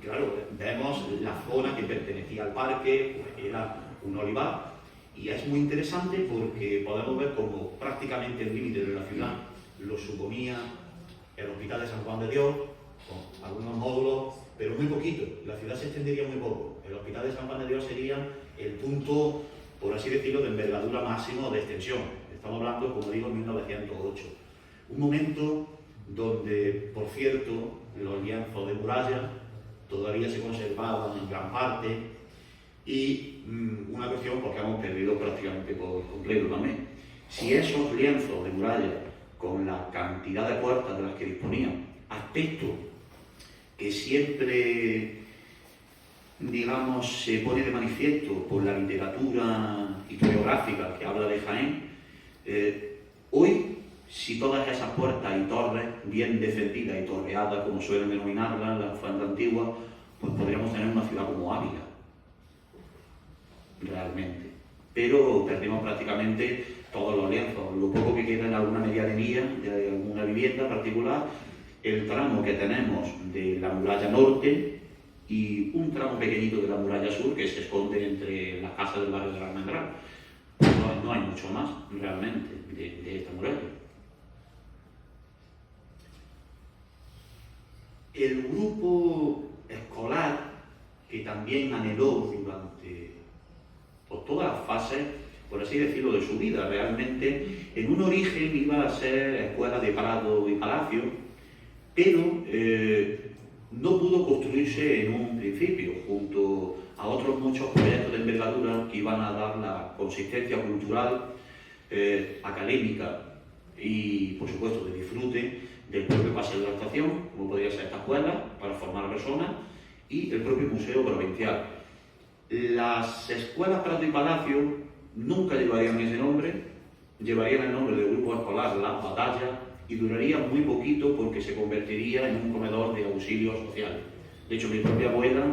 Claro, vemos la zona que pertenecía al parque, pues era un olivar, y es muy interesante porque podemos ver como prácticamente el límite de la ciudad lo suponía el Hospital de San Juan de Dios, con algunos módulos, pero muy poquito. La ciudad se extendería muy poco. El Hospital de San Juan de Dios sería el punto, por así decirlo, de envergadura máximo de extensión. Estamos hablando, como digo, en 1908. Un momento donde, por cierto, los lienzos de muralla todavía se conservaban en gran parte y una cuestión porque hemos perdido prácticamente por completo también. Si esos lienzos de muralla, con la cantidad de puertas de las que disponían, aspecto que siempre, digamos, se pone de manifiesto por la literatura historiográfica que habla de Jaén, hoy, si todas esas puertas y torres bien defendidas y torreadas, como suelen denominarlas las fuentes antiguas, pues podríamos tener una ciudad como Ávila, realmente. Pero perdimos prácticamente todos los lienzos, lo poco que queda en alguna medianía de alguna vivienda particular, el tramo que tenemos de la muralla norte y un tramo pequeñito de la muralla sur que se esconde entre las casas del barrio de la Almendral. No hay mucho más realmente de esta muralla. El grupo escolar, que también anheló durante todas las fases, por así decirlo, de su vida, realmente, en un origen iba a ser escuela de Prado y Palacio, pero no pudo construirse en un principio, junto a otros muchos proyectos de envergadura que iban a dar la consistencia cultural, académica y, por supuesto, de disfrute del propio Paseo de la Estación, como podría ser esta escuela para formar personas, y el propio Museo Provincial. Las escuelas Prado y Palacio nunca llevarían ese nombre, llevarían el nombre del grupo escolar Las Batallas, y duraría muy poquito porque se convertiría en un comedor de auxilio social. De hecho, mi propia abuela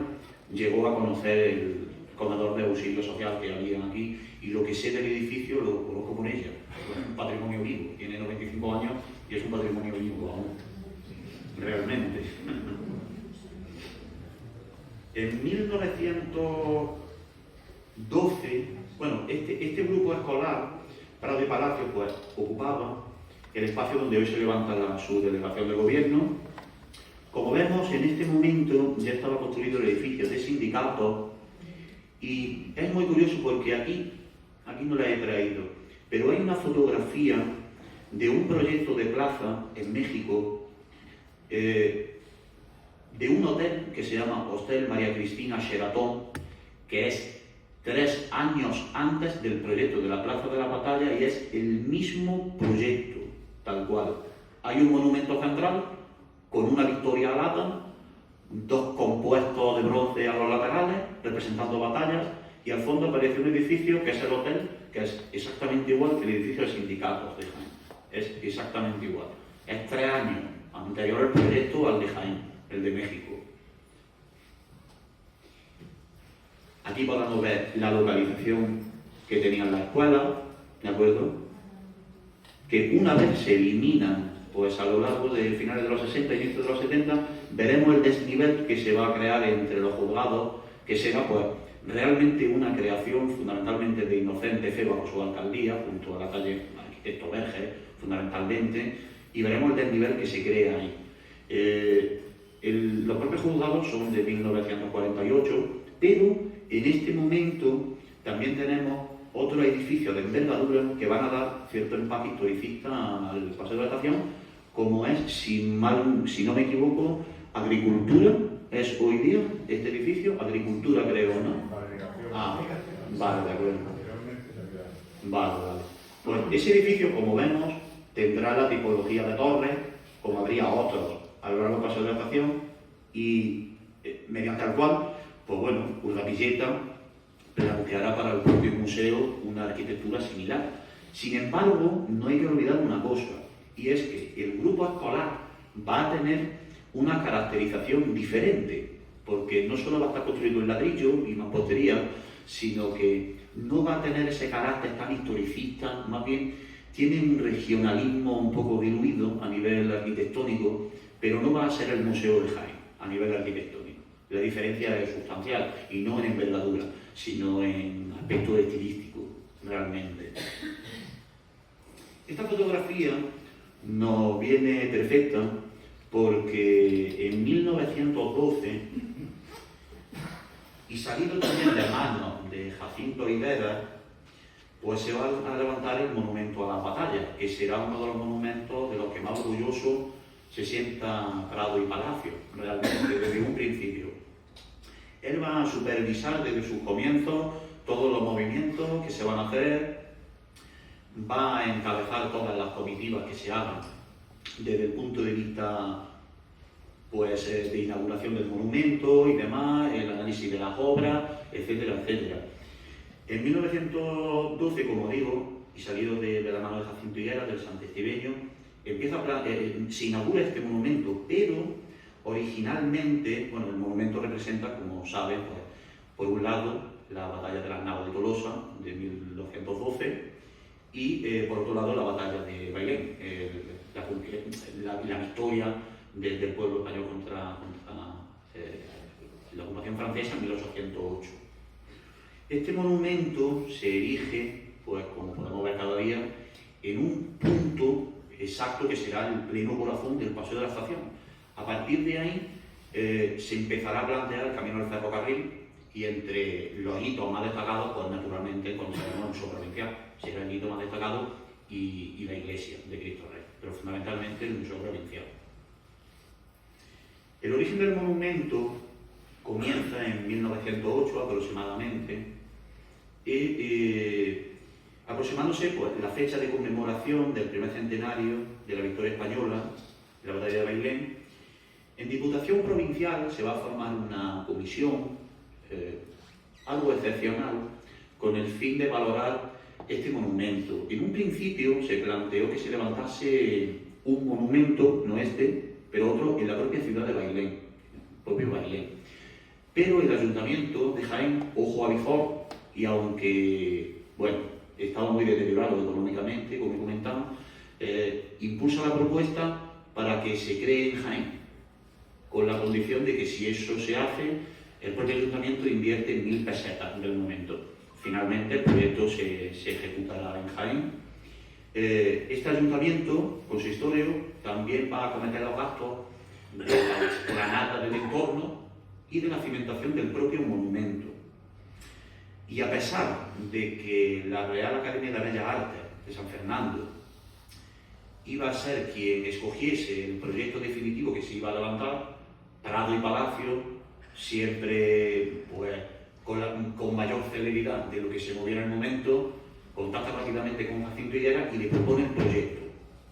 llegó a conocer el comedor de auxilio social que había aquí, y lo que sé del edificio lo conozco con ella. Es un patrimonio vivo, tiene 95 años y es un patrimonio vivo aún, realmente. En 1912, bueno, este grupo escolar, Prado y Palacio, pues ocupaba el espacio donde hoy se levanta su delegación de gobierno. Como vemos, en este momento ya estaba construido el edificio de sindicatos, y es muy curioso porque aquí no la he traído, pero hay una fotografía de un proyecto de plaza en México, de un hotel que se llama Hostel María Cristina Sheraton, que es 3 años antes del proyecto de la Plaza de la Batalla, y es el mismo proyecto, tal cual. Hay un monumento central con una victoria alada, 2 compuestos de bronce a los laterales representando batallas, y al fondo aparece un edificio que es el hotel, que es exactamente igual que el edificio de sindicatos de Jaén. Es exactamente igual. Es 3 años anterior al proyecto al de Jaén, el de México. Aquí podemos ver la localización que tenían las escuelas, ¿de acuerdo? Que una vez se eliminan, pues a lo largo de finales de los 60 y inicios de los 70, veremos el desnivel que se va a crear entre los juzgados, que será pues realmente una creación fundamentalmente de Inocente Fe bajo su alcaldía, junto a la calle Arquitecto Verge, fundamentalmente, y veremos el desnivel que se crea ahí. Los propios juzgados son de 1948, pero en este momento también tenemos otro edificio de envergadura que van a dar cierto empaque historicista al Paseo de la Estación, como es, si no me equivoco, Agricultura, es hoy día este edificio, Agricultura creo, ¿no? Ah, vale, de acuerdo. Vale. Pues ese edificio, como vemos, tendrá la tipología de torres, como habría otros a lo largo del Paseo de la Estación, y mediante el cual, pues bueno, Urdapilleta planteará para el propio museo una arquitectura similar. Sin embargo, no hay que olvidar una cosa, y es que el grupo escolar va a tener una caracterización diferente, porque no solo va a estar construido en ladrillo y mampostería, sino que no va a tener ese carácter tan historicista, más bien tiene un regionalismo un poco diluido a nivel arquitectónico, pero no va a ser el Museo de Jaén a nivel arquitectónico. La diferencia es sustancial, y no en envergadura, sino en aspecto estilístico, realmente. Esta fotografía nos viene perfecta porque en 1912, y salido también de manos de Jacinto Higuera, pues se va a levantar el monumento a las batallas, que será uno de los monumentos de los que más orgulloso se sienta Prado y Palacio, realmente, desde un principio. Él va a supervisar desde sus comienzos todos los movimientos que se van a hacer, va a encabezar todas las comitivas que se hagan desde el punto de vista pues, de inauguración del monumento y demás, el análisis de las obras, etcétera, etcétera. En 1912, como digo, y salido de la mano de Jacinto Higuera, del santestibeño, se inaugura este monumento, pero originalmente, bueno, el monumento representa, como saben, pues, por un lado, la batalla de las Navas de Tolosa, de 1212, y por otro lado, la batalla de Bailén, la victoria del pueblo español contra la ocupación francesa en 1808. Este monumento se erige, pues como podemos ver cada día, en un punto exacto que será el pleno corazón del Paseo de la Estación. A partir de ahí se empezará a plantear el camino del ferrocarril, y entre los hitos más destacados, pues naturalmente encontraremos el Museo Provincial, será el hito más destacado, y la iglesia de Cristo Rey, pero fundamentalmente el Museo Provincial. El origen del monumento comienza en 1908 aproximadamente, aproximándose pues, la fecha de conmemoración del primer centenario de la victoria española, de la batalla de Bailén. En Diputación Provincial se va a formar una comisión, algo excepcional, con el fin de valorar este monumento. En un principio se planteó que se levantase un monumento, no este, pero otro en la propia ciudad de Bailén, el propio Bailén. Pero el Ayuntamiento de Jaén, ojo a visor, y aunque, bueno, estaba muy deteriorado económicamente, como he comentado, impulsa la propuesta para que se cree en Jaén, con la condición de que si eso se hace, el propio Ayuntamiento invierte 1.000 pesetas del momento. Finalmente el proyecto se ejecutará en Jaén. Este Ayuntamiento consistorio también va a acometer los gastos de la explanada del entorno y de la cimentación del propio monumento. Y a pesar de que la Real Academia de Bellas Artes de San Fernando iba a ser quien escogiese el proyecto definitivo que se iba a levantar, Prado y Palacio, siempre pues, con mayor celeridad de lo que se moviera en el momento, contacta rápidamente con Jacinto Higuera y le propone el proyecto,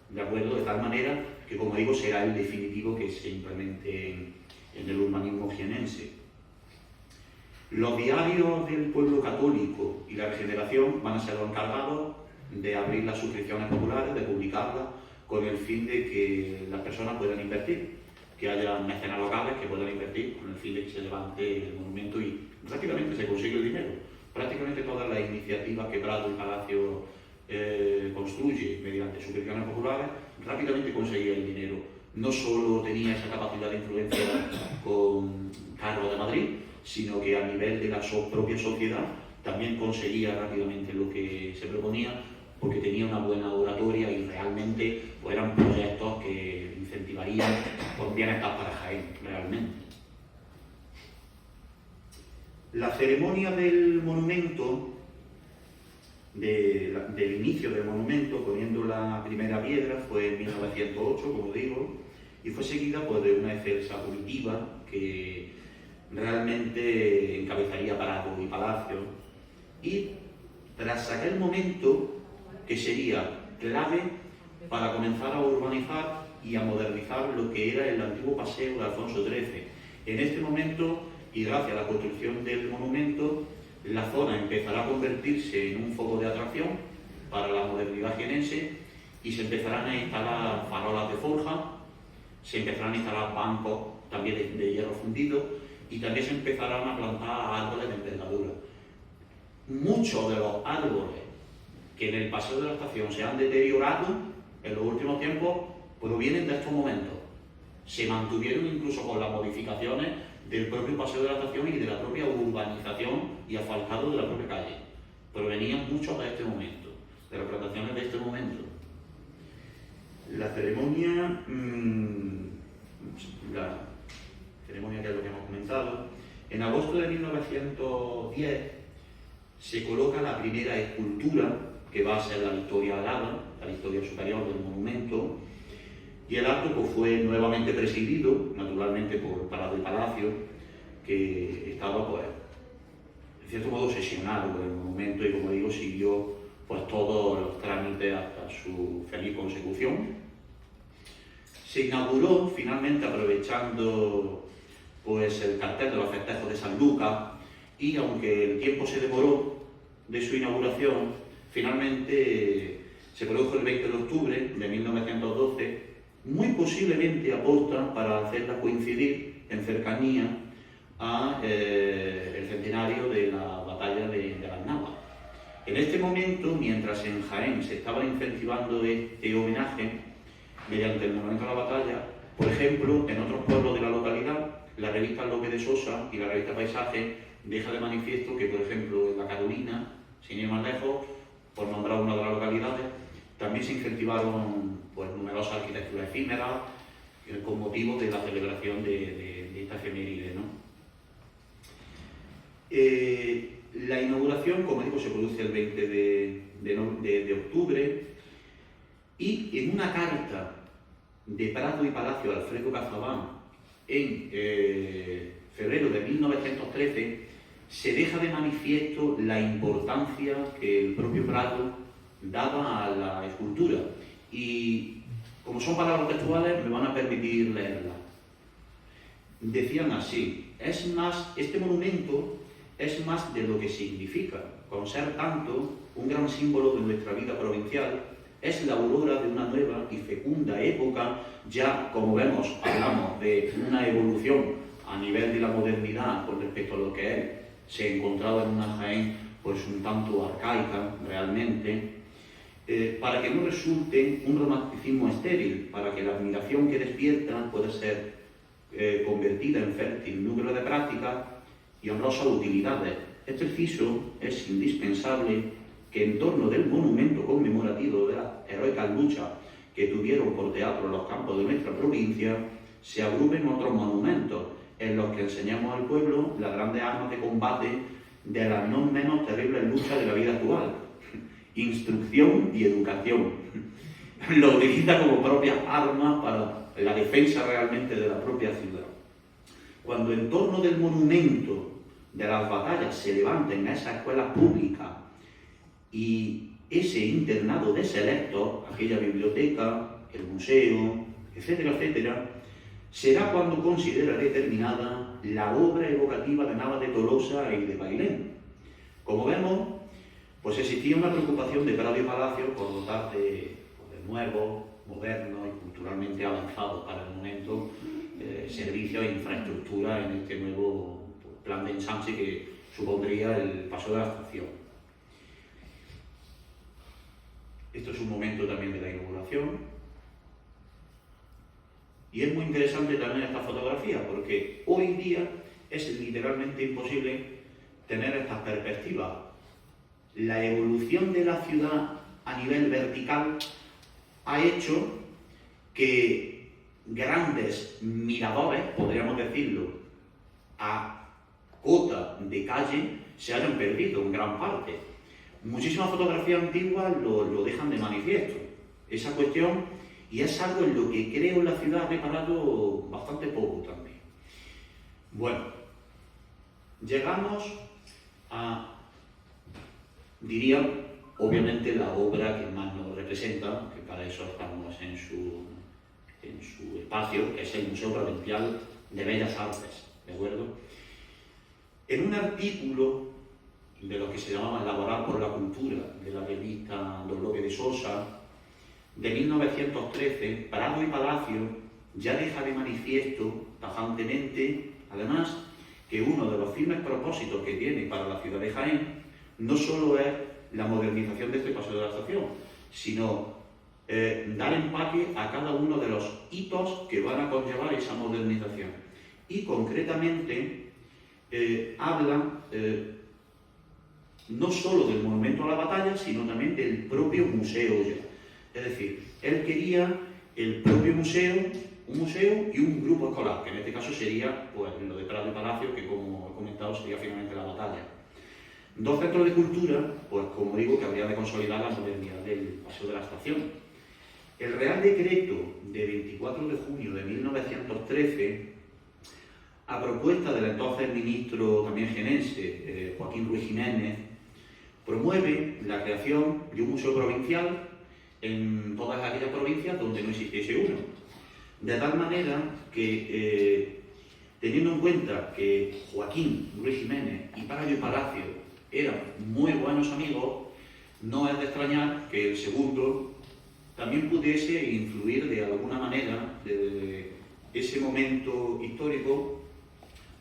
¿de acuerdo? De tal manera que, como digo, será el definitivo que se implemente en el urbanismo jienense. Los diarios del pueblo católico y la regeneración van a ser los encargados de abrir las suscripciones populares, de publicarlas, con el fin de que las personas puedan invertir, que haya mecenas locales que puedan invertir con el fin de que se levante el monumento y rápidamente se consigue el dinero. Prácticamente todas las iniciativas que Prado y Palacio construye mediante suscripciones populares, rápidamente conseguía el dinero. No solo tenía esa capacidad de influencia con Carlos de Madrid, sino que a nivel de la propia sociedad también conseguía rápidamente lo que se proponía, porque tenía una buena oratoria y realmente pues, eran proyectos que incentivarían por bienestar para Jaén, realmente. La ceremonia del monumento, del inicio del monumento, poniendo la primera piedra, fue en 1908, como digo, y fue seguida pues, de una excelsa comitiva que realmente encabezaría Prado y Palacio, y tras aquel momento que sería clave para comenzar a urbanizar y a modernizar lo que era el antiguo paseo de Alfonso XIII. En este momento, y gracias a la construcción del monumento, la zona empezará a convertirse en un foco de atracción para la modernidad jienense y se empezarán a instalar farolas de forja, se empezarán a instalar bancos también de hierro fundido y también se empezarán a plantar árboles de envergadura. Muchos de los árboles que en el paseo de la estación se han deteriorado en los últimos tiempos provienen de estos momentos. Se mantuvieron incluso con las modificaciones del propio paseo de la estación y de la propia urbanización y asfaltado de la propia calle. Provenían muchos de este momento, de las plantaciones de este momento. La ceremonia, que es lo que hemos comentado, en agosto de 1910 se coloca la primera escultura que va a ser la Victoria alada, la Victoria superior del monumento, y el acto pues, fue nuevamente presidido, naturalmente, por Prado y Palacio, que estaba, pues, en cierto modo, obsesionado con el monumento y, como digo, siguió pues, todos los trámites hasta su feliz consecución. Se inauguró, finalmente, aprovechando pues, el cartel de los festejos de San Lucas, y aunque el tiempo se demoró de su inauguración, finalmente se produjo el 20 de octubre de 1912, muy posiblemente aposta para hacerla coincidir en cercanía a el centenario de la batalla de las Navas. En este momento, mientras en Jaén se estaba incentivando este homenaje mediante el monumento a la batalla, por ejemplo, en otros pueblos de la localidad, la revista López de Sosa y la revista Paisaje deja de manifiesto que, por ejemplo, en la Carolina, sin ir más lejos, por nombrar una de las localidades, también se incentivaron pues, numerosas arquitecturas efímeras con motivo de la celebración de esta efeméride, ¿no? La inauguración, como digo, se produce el 20 de octubre, y en una carta de Prado y Palacio a Alfredo Cazabán, en febrero de 1913, se deja de manifiesto la importancia que el propio Prado daba a la escultura. Y como son palabras textuales, me van a permitir leerlas. Decían así: este monumento es más de lo que significa, con ser tanto un gran símbolo de nuestra vida provincial. Es la aurora de una nueva y fecunda época. Ya, como vemos, hablamos de una evolución a nivel de la modernidad con respecto a lo que él se encontraba en una Jaén pues un tanto arcaica realmente, para que no resulte un romanticismo estéril, para que la admiración que despierta pueda ser convertida en fértil núcleo de prácticas y honrosas utilidades. Es preciso, es indispensable que en torno del monumento conmemorativo de las heroicas luchas que tuvieron por teatro los campos de nuestra provincia se agrupen otros monumentos en los que enseñamos al pueblo las grandes armas de combate de las no menos terribles luchas de la vida actual: instrucción y educación. Lo utiliza como propias armas para la defensa realmente de la propia ciudad. Cuando en torno del monumento de las batallas se levanten esas escuelas públicas y ese internado de selectos, aquella biblioteca, el museo, etcétera, etcétera, será cuando considera determinada la obra evocativa de Navas de Tolosa y de Bailén. Como vemos, pues existía una preocupación de Prado y Palacio por dotar de nuevo, moderno y culturalmente avanzado para el momento servicios e infraestructura en este nuevo plan de ensanche que supondría el paso de la estación. Esto es un momento también de la inauguración. Y es muy interesante también esta fotografía, porque hoy día es literalmente imposible tener estas perspectivas. La evolución de la ciudad a nivel vertical ha hecho que grandes miradores, podríamos decirlo, a cota de calle, se hayan perdido en gran parte. Muchísimas fotografías antiguas lo dejan de manifiesto, esa cuestión, y es algo en lo que creo la ciudad ha reparado bastante poco también. Bueno, llegamos a, diría, obviamente la obra que más nos representa, que para eso estamos en su espacio, que es el Museo Provincial de Bellas Artes, ¿de acuerdo? En un artículo de lo que se llamaba Elaborar por la Cultura, de la revista Don Lope de Sosa, de 1913, Prado y Palacio ya deja de manifiesto tajantemente, además, que uno de los firmes propósitos que tiene para la ciudad de Jaén no solo es la modernización de este paseo de la estación, sino dar empaque a cada uno de los hitos que van a conllevar esa modernización. Y concretamente habla no solo del monumento a la batalla, sino también del propio museo ya. Es decir, él quería el propio museo, un museo y un grupo escolar, que en este caso sería pues, lo de Prado y Palacio, que como he comentado sería finalmente la batalla. Dos centros de cultura, pues como digo, que habría de consolidar la modernidad del paseo de la estación. El Real Decreto de 24 de junio de 1913, a propuesta del entonces ministro también jienense, Joaquín Ruiz Jiménez, promueve la creación de un museo provincial en todas aquellas provincias donde no existiese uno. De tal manera que, teniendo en cuenta que Joaquín Ruiz Jiménez y Prado y Palacio eran muy buenos amigos, no es de extrañar que el segundo también pudiese influir de alguna manera de ese momento histórico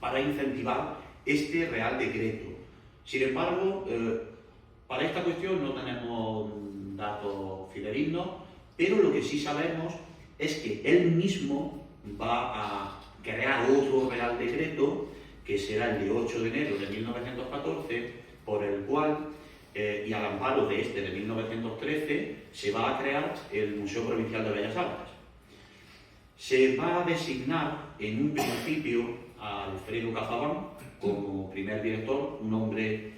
para incentivar este Real Decreto. Sin embargo, para esta cuestión no tenemos datos fidedignos, pero lo que sí sabemos es que él mismo va a crear otro Real Decreto, que será el de 8 de enero de 1914, por el cual, y al amparo de este de 1913, se va a crear el Museo Provincial de Bellas Artes. Se va a designar en un principio a Alfredo Cazabán como primer director, un hombre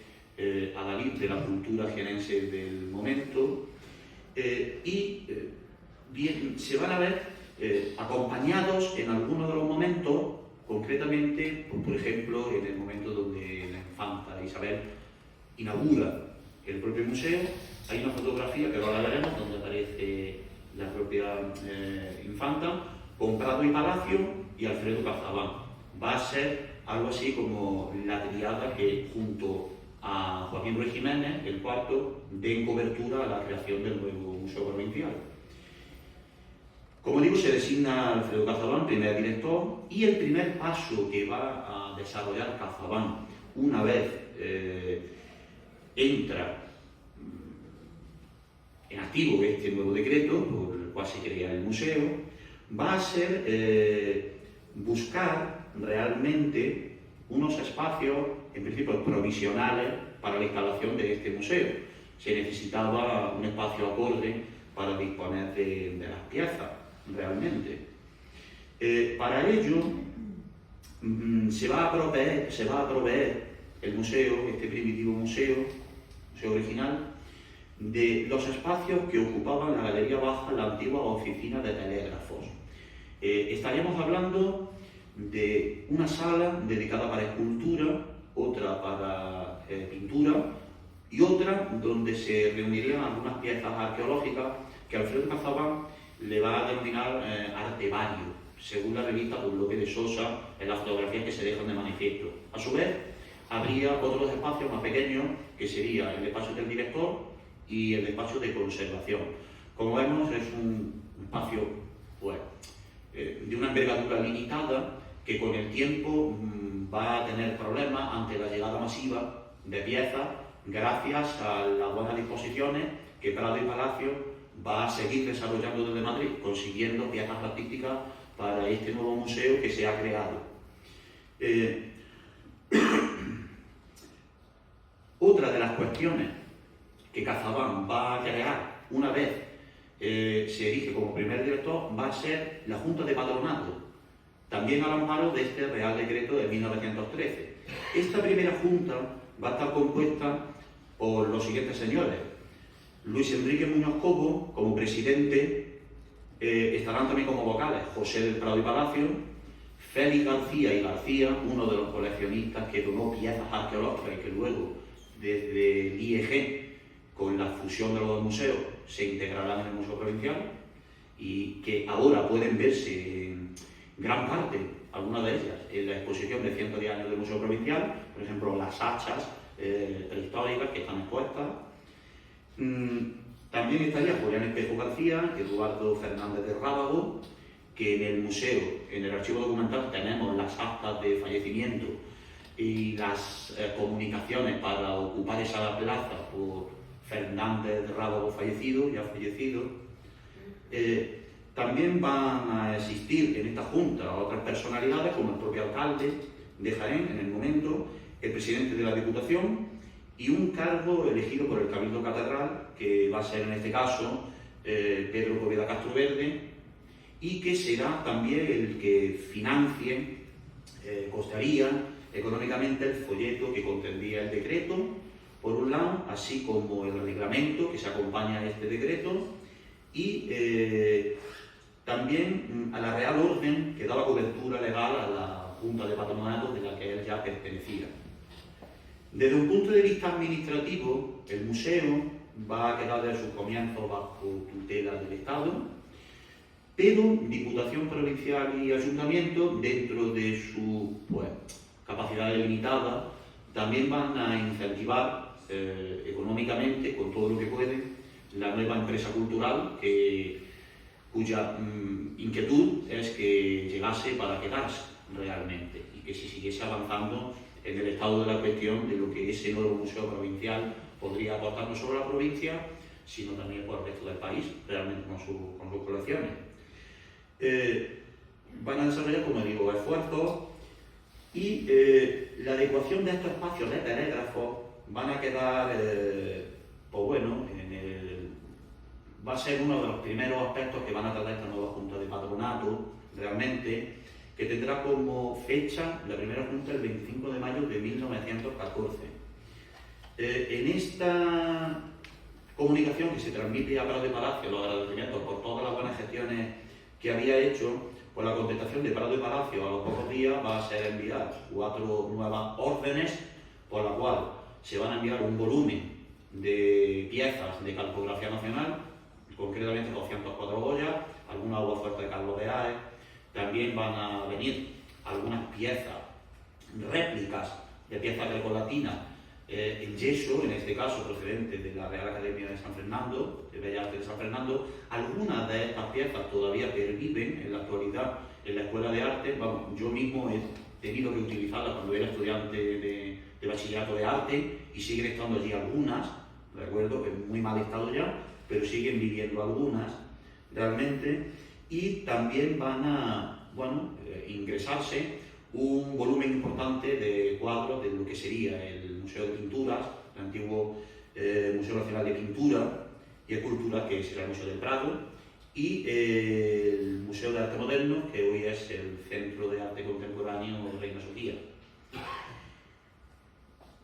adalid de la cultura jienense del momento, bien, se van a ver acompañados en algunos de los momentos, concretamente, por ejemplo, en el momento donde la infanta Isabel inaugura el propio museo. Hay una fotografía que ahora veremos donde aparece la propia infanta con Prado y Palacio y Alfredo Cazabán. Va a ser algo así como la triada que junto a Joaquín Ruiz Jiménez, el cuarto, den cobertura a la creación del nuevo Museo Provincial. Como digo, se designa a Alfredo Cazabán primer director, y el primer paso que va a desarrollar Cazabán una vez entra en activo este nuevo decreto por el cual se crea el museo, va a ser buscar realmente unos espacios, en principio provisionales, para la instalación de este museo. Se necesitaba un espacio acorde para disponer de las piezas, realmente. Para ello, se va a proveer el museo, este primitivo museo original, de los espacios que ocupaban la Galería Baja, la antigua oficina de telégrafos. Estaríamos hablando de una sala dedicada para escultura, otra para pintura y otra donde se reunirían algunas piezas arqueológicas que Alfredo Cazabán le va a denominar artevario, según la revista Don Lope de Sosa en las fotografías que se dejan de manifiesto. A su vez, habría otros espacios más pequeños que sería el despacho del director y el despacho de conservación. Como vemos, es un espacio pues, de una envergadura limitada que con el tiempo va a tener problemas ante la llegada masiva de piezas, gracias a las buenas disposiciones que Prado y Palacio va a seguir desarrollando desde Madrid, consiguiendo piezas artísticas para este nuevo museo que se ha creado. Otra de las cuestiones que Cazabán va a crear una vez se erige como primer director va a ser la Junta de Patronato, también al amparo de este Real Decreto de 1913. Esta primera junta va a estar compuesta por los siguientes señores: Luis Enrique Muñoz Cobo como presidente, estarán también como vocales José del Prado y Palacio, Félix García y García, uno de los coleccionistas que donó piezas arqueológicas y que luego desde el IEG, con la fusión de los dos museos, se integrarán en el Museo Provincial y que ahora pueden verse en gran parte, algunas de ellas, en la exposición de 110 años del Museo Provincial, por ejemplo, las hachas prehistóricas que están expuestas. También estaría Julián Espejo García, Eduardo Fernández de Rábago, que en el museo, en el archivo documental, tenemos las actas de fallecimiento y las comunicaciones para ocupar esa plaza por Fernández de Rábago fallecido, ya fallecido. También van a existir en esta junta otras personalidades, como el propio alcalde de Jaén en el momento, el presidente de la Diputación y un cargo elegido por el Cabildo Catedral, que va a ser en este caso Pedro Poveda Castroverde, y que será también el que financie, costaría económicamente el folleto que contendría el decreto, por un lado, así como el reglamento que se acompaña a este decreto, y también a la Real Orden que daba cobertura legal a la Junta de Patronato de la que él ya pertenecía. Desde un punto de vista administrativo, el museo va a quedar desde sus comienzos bajo tutela del Estado, pero Diputación Provincial y Ayuntamiento, dentro de su capacidad limitada, también van a incentivar económicamente, con todo lo que pueden, la nueva empresa cultural cuya inquietud es que llegase para quedarse realmente y que se siguiese avanzando en el estado de la cuestión de lo que ese nuevo museo provincial podría aportar no solo a la provincia, sino también por el resto del país, realmente con sus colecciones. Van a desarrollar, como digo, esfuerzos y la adecuación de estos espacios de telégrafos van a quedar, va a ser uno de los primeros aspectos que van a tratar esta nueva Junta de Patronato, realmente, que tendrá como fecha la primera Junta el 25 de mayo de 1914. En esta comunicación que se transmite a Prado de Palacio, los agradecimientos por todas las buenas gestiones que había hecho, pues la contestación de Prado y Palacio a los pocos días va a ser enviar 4 nuevas órdenes, por la cual se van a enviar un volumen de piezas de cartografía nacional, concretamente 204 boyas, alguna agua fuerte de Carlos de Aes. También van a venir algunas piezas, réplicas de piezas grecolatinas en yeso, en este caso procedente de la Real Academia de San Fernando, de Bellas Artes de San Fernando. Algunas de estas piezas todavía perviven en la actualidad en la Escuela de Arte. Vamos, yo mismo he tenido que utilizarlas cuando era estudiante de bachillerato de arte y siguen estando allí algunas, recuerdo, en muy mal estado ya, pero siguen viviendo algunas realmente. Y también van a, ingresarse un volumen importante de cuadros de lo que sería el Museo de Pinturas, el antiguo Museo Nacional de Pintura y Escultura, que será el Museo del Prado, y el Museo de Arte Moderno, que hoy es el Centro de Arte Contemporáneo Reina Sofía.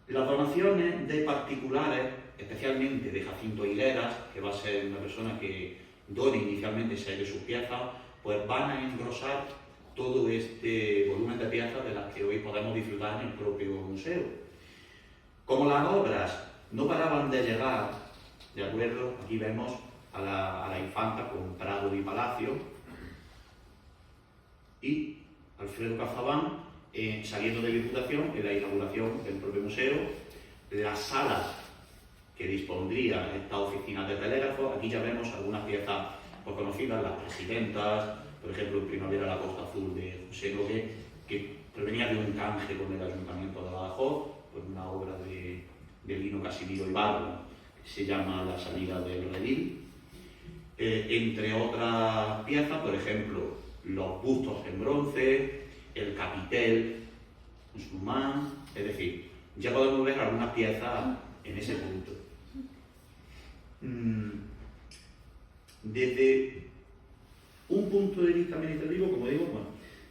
Las donaciones de particulares, especialmente de Jacinto Higueras, que va a ser una persona que done inicialmente 6 de sus piezas, pues van a engrosar todo este volumen de piezas de las que hoy podemos disfrutar en el propio museo. Como las obras no paraban de llegar, ¿de acuerdo? Aquí vemos a la infanta con Prado y Palacio y Alfredo Cazabán saliendo de Diputación en la inauguración del propio museo. Las salas que dispondría esta oficina de telégrafo, aquí ya vemos algunas piezas pues, conocidas, las presidentas, por ejemplo, en Primavera la Costa Azul de José Nogué, que provenía de un canje con el Ayuntamiento de Badajoz, pues una obra de Lino Casimiro Ibarra, que se llama La Salida del Redil. Entre otras piezas, por ejemplo, los bustos en bronce, el capitel musulmán, es decir, ya podemos ver algunas piezas en ese punto. Desde un punto de vista administrativo, como digo,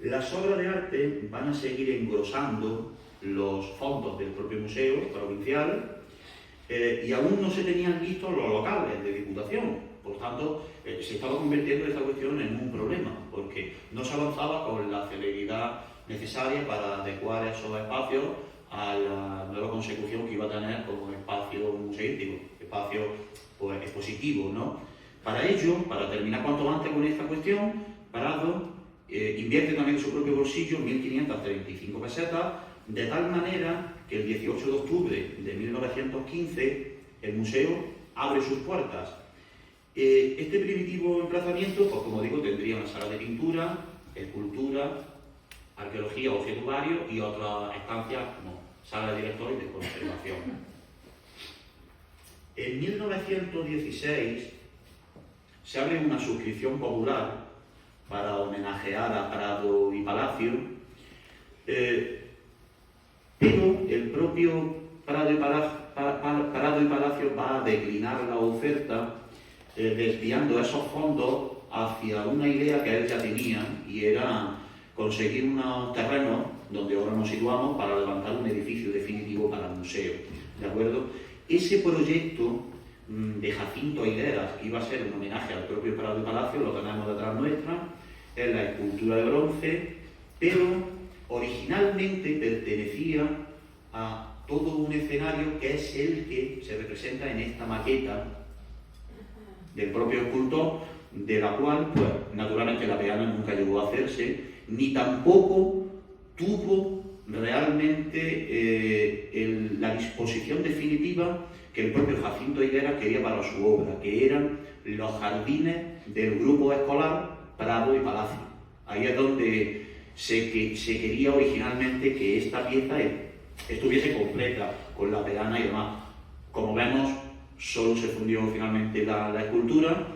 las obras de arte van a seguir engrosando los fondos del propio museo provincial y aún no se tenían listos los locales de Diputación. Por tanto, se estaba convirtiendo esta cuestión en un problema, porque no se avanzaba con la celeridad necesaria para adecuar esos espacios a la nueva consecución que iba a tener como espacio museístico, espacio pues, expositivo, ¿no? Para ello, para terminar cuanto antes con esta cuestión, Prado invierte también en su propio bolsillo 1.535 pesetas, de tal manera que el 18 de octubre de 1915 el museo abre sus puertas. Este primitivo emplazamiento, pues como digo, tendría una sala de pintura, escultura, arqueología, objetuario y otras estancias como sala de director y de conservación. En 1916 se abre una suscripción popular para homenajear a Prado y Palacio, pero el propio Prado y Palacio va a declinar la oferta, desviando esos fondos hacia una idea que él ya tenía, y era conseguir unos terrenos donde ahora nos situamos para levantar un edificio definitivo para el museo, ¿de acuerdo? Ese proyecto de Jacinto Higueras, que iba a ser un homenaje al propio Prado y Palacio, lo tenemos detrás nuestra, es la escultura de bronce, pero originalmente pertenecía a todo un escenario que es el que se representa en esta maqueta del propio escultor, de la cual, pues, naturalmente la peana nunca llegó a hacerse, ni tampoco tuvo realmente la disposición definitiva que el propio Jacinto Higueras quería para su obra, que eran los jardines del grupo escolar Prado y Palacio. Ahí es donde se quería originalmente que esta pieza estuviese completa, con la peana y demás. Como vemos, solo se fundió finalmente la escultura,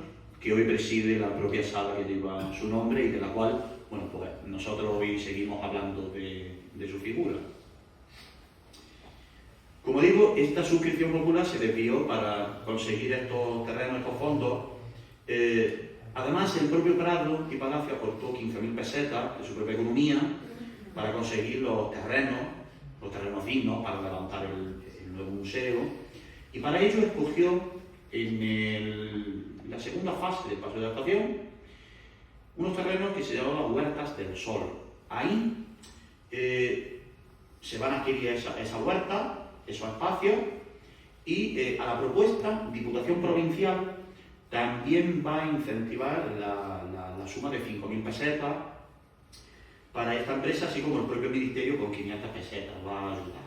que hoy preside la propia sala que lleva su nombre y de la cual, bueno, pues nosotros hoy seguimos hablando de su figura. Como digo, esta suscripción popular se desvió para conseguir estos terrenos, estos fondos. Además, el propio Prado y Palacio aportó 15.000 pesetas de su propia economía para conseguir los terrenos dignos para levantar el nuevo museo, y para ello escogió en la segunda fase del paso de adaptación unos terrenos que se llaman las Huertas del Sol. Ahí se van a adquirir esa huerta, esos espacios, y a la propuesta, Diputación Provincial también va a incentivar la suma de 5.000 pesetas para esta empresa, así como el propio Ministerio con 500 pesetas va a ayudar.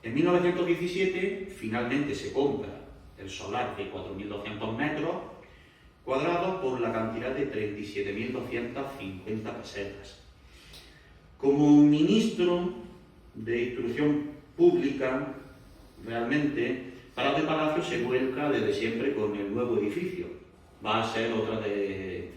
En 1917 finalmente se compra el solar de 4.200 metros cuadrados por la cantidad de 37.250 pesetas. Como ministro de Instrucción Pública, realmente, Prado y Palacio se vuelca desde siempre con el nuevo edificio. Va a ser otra de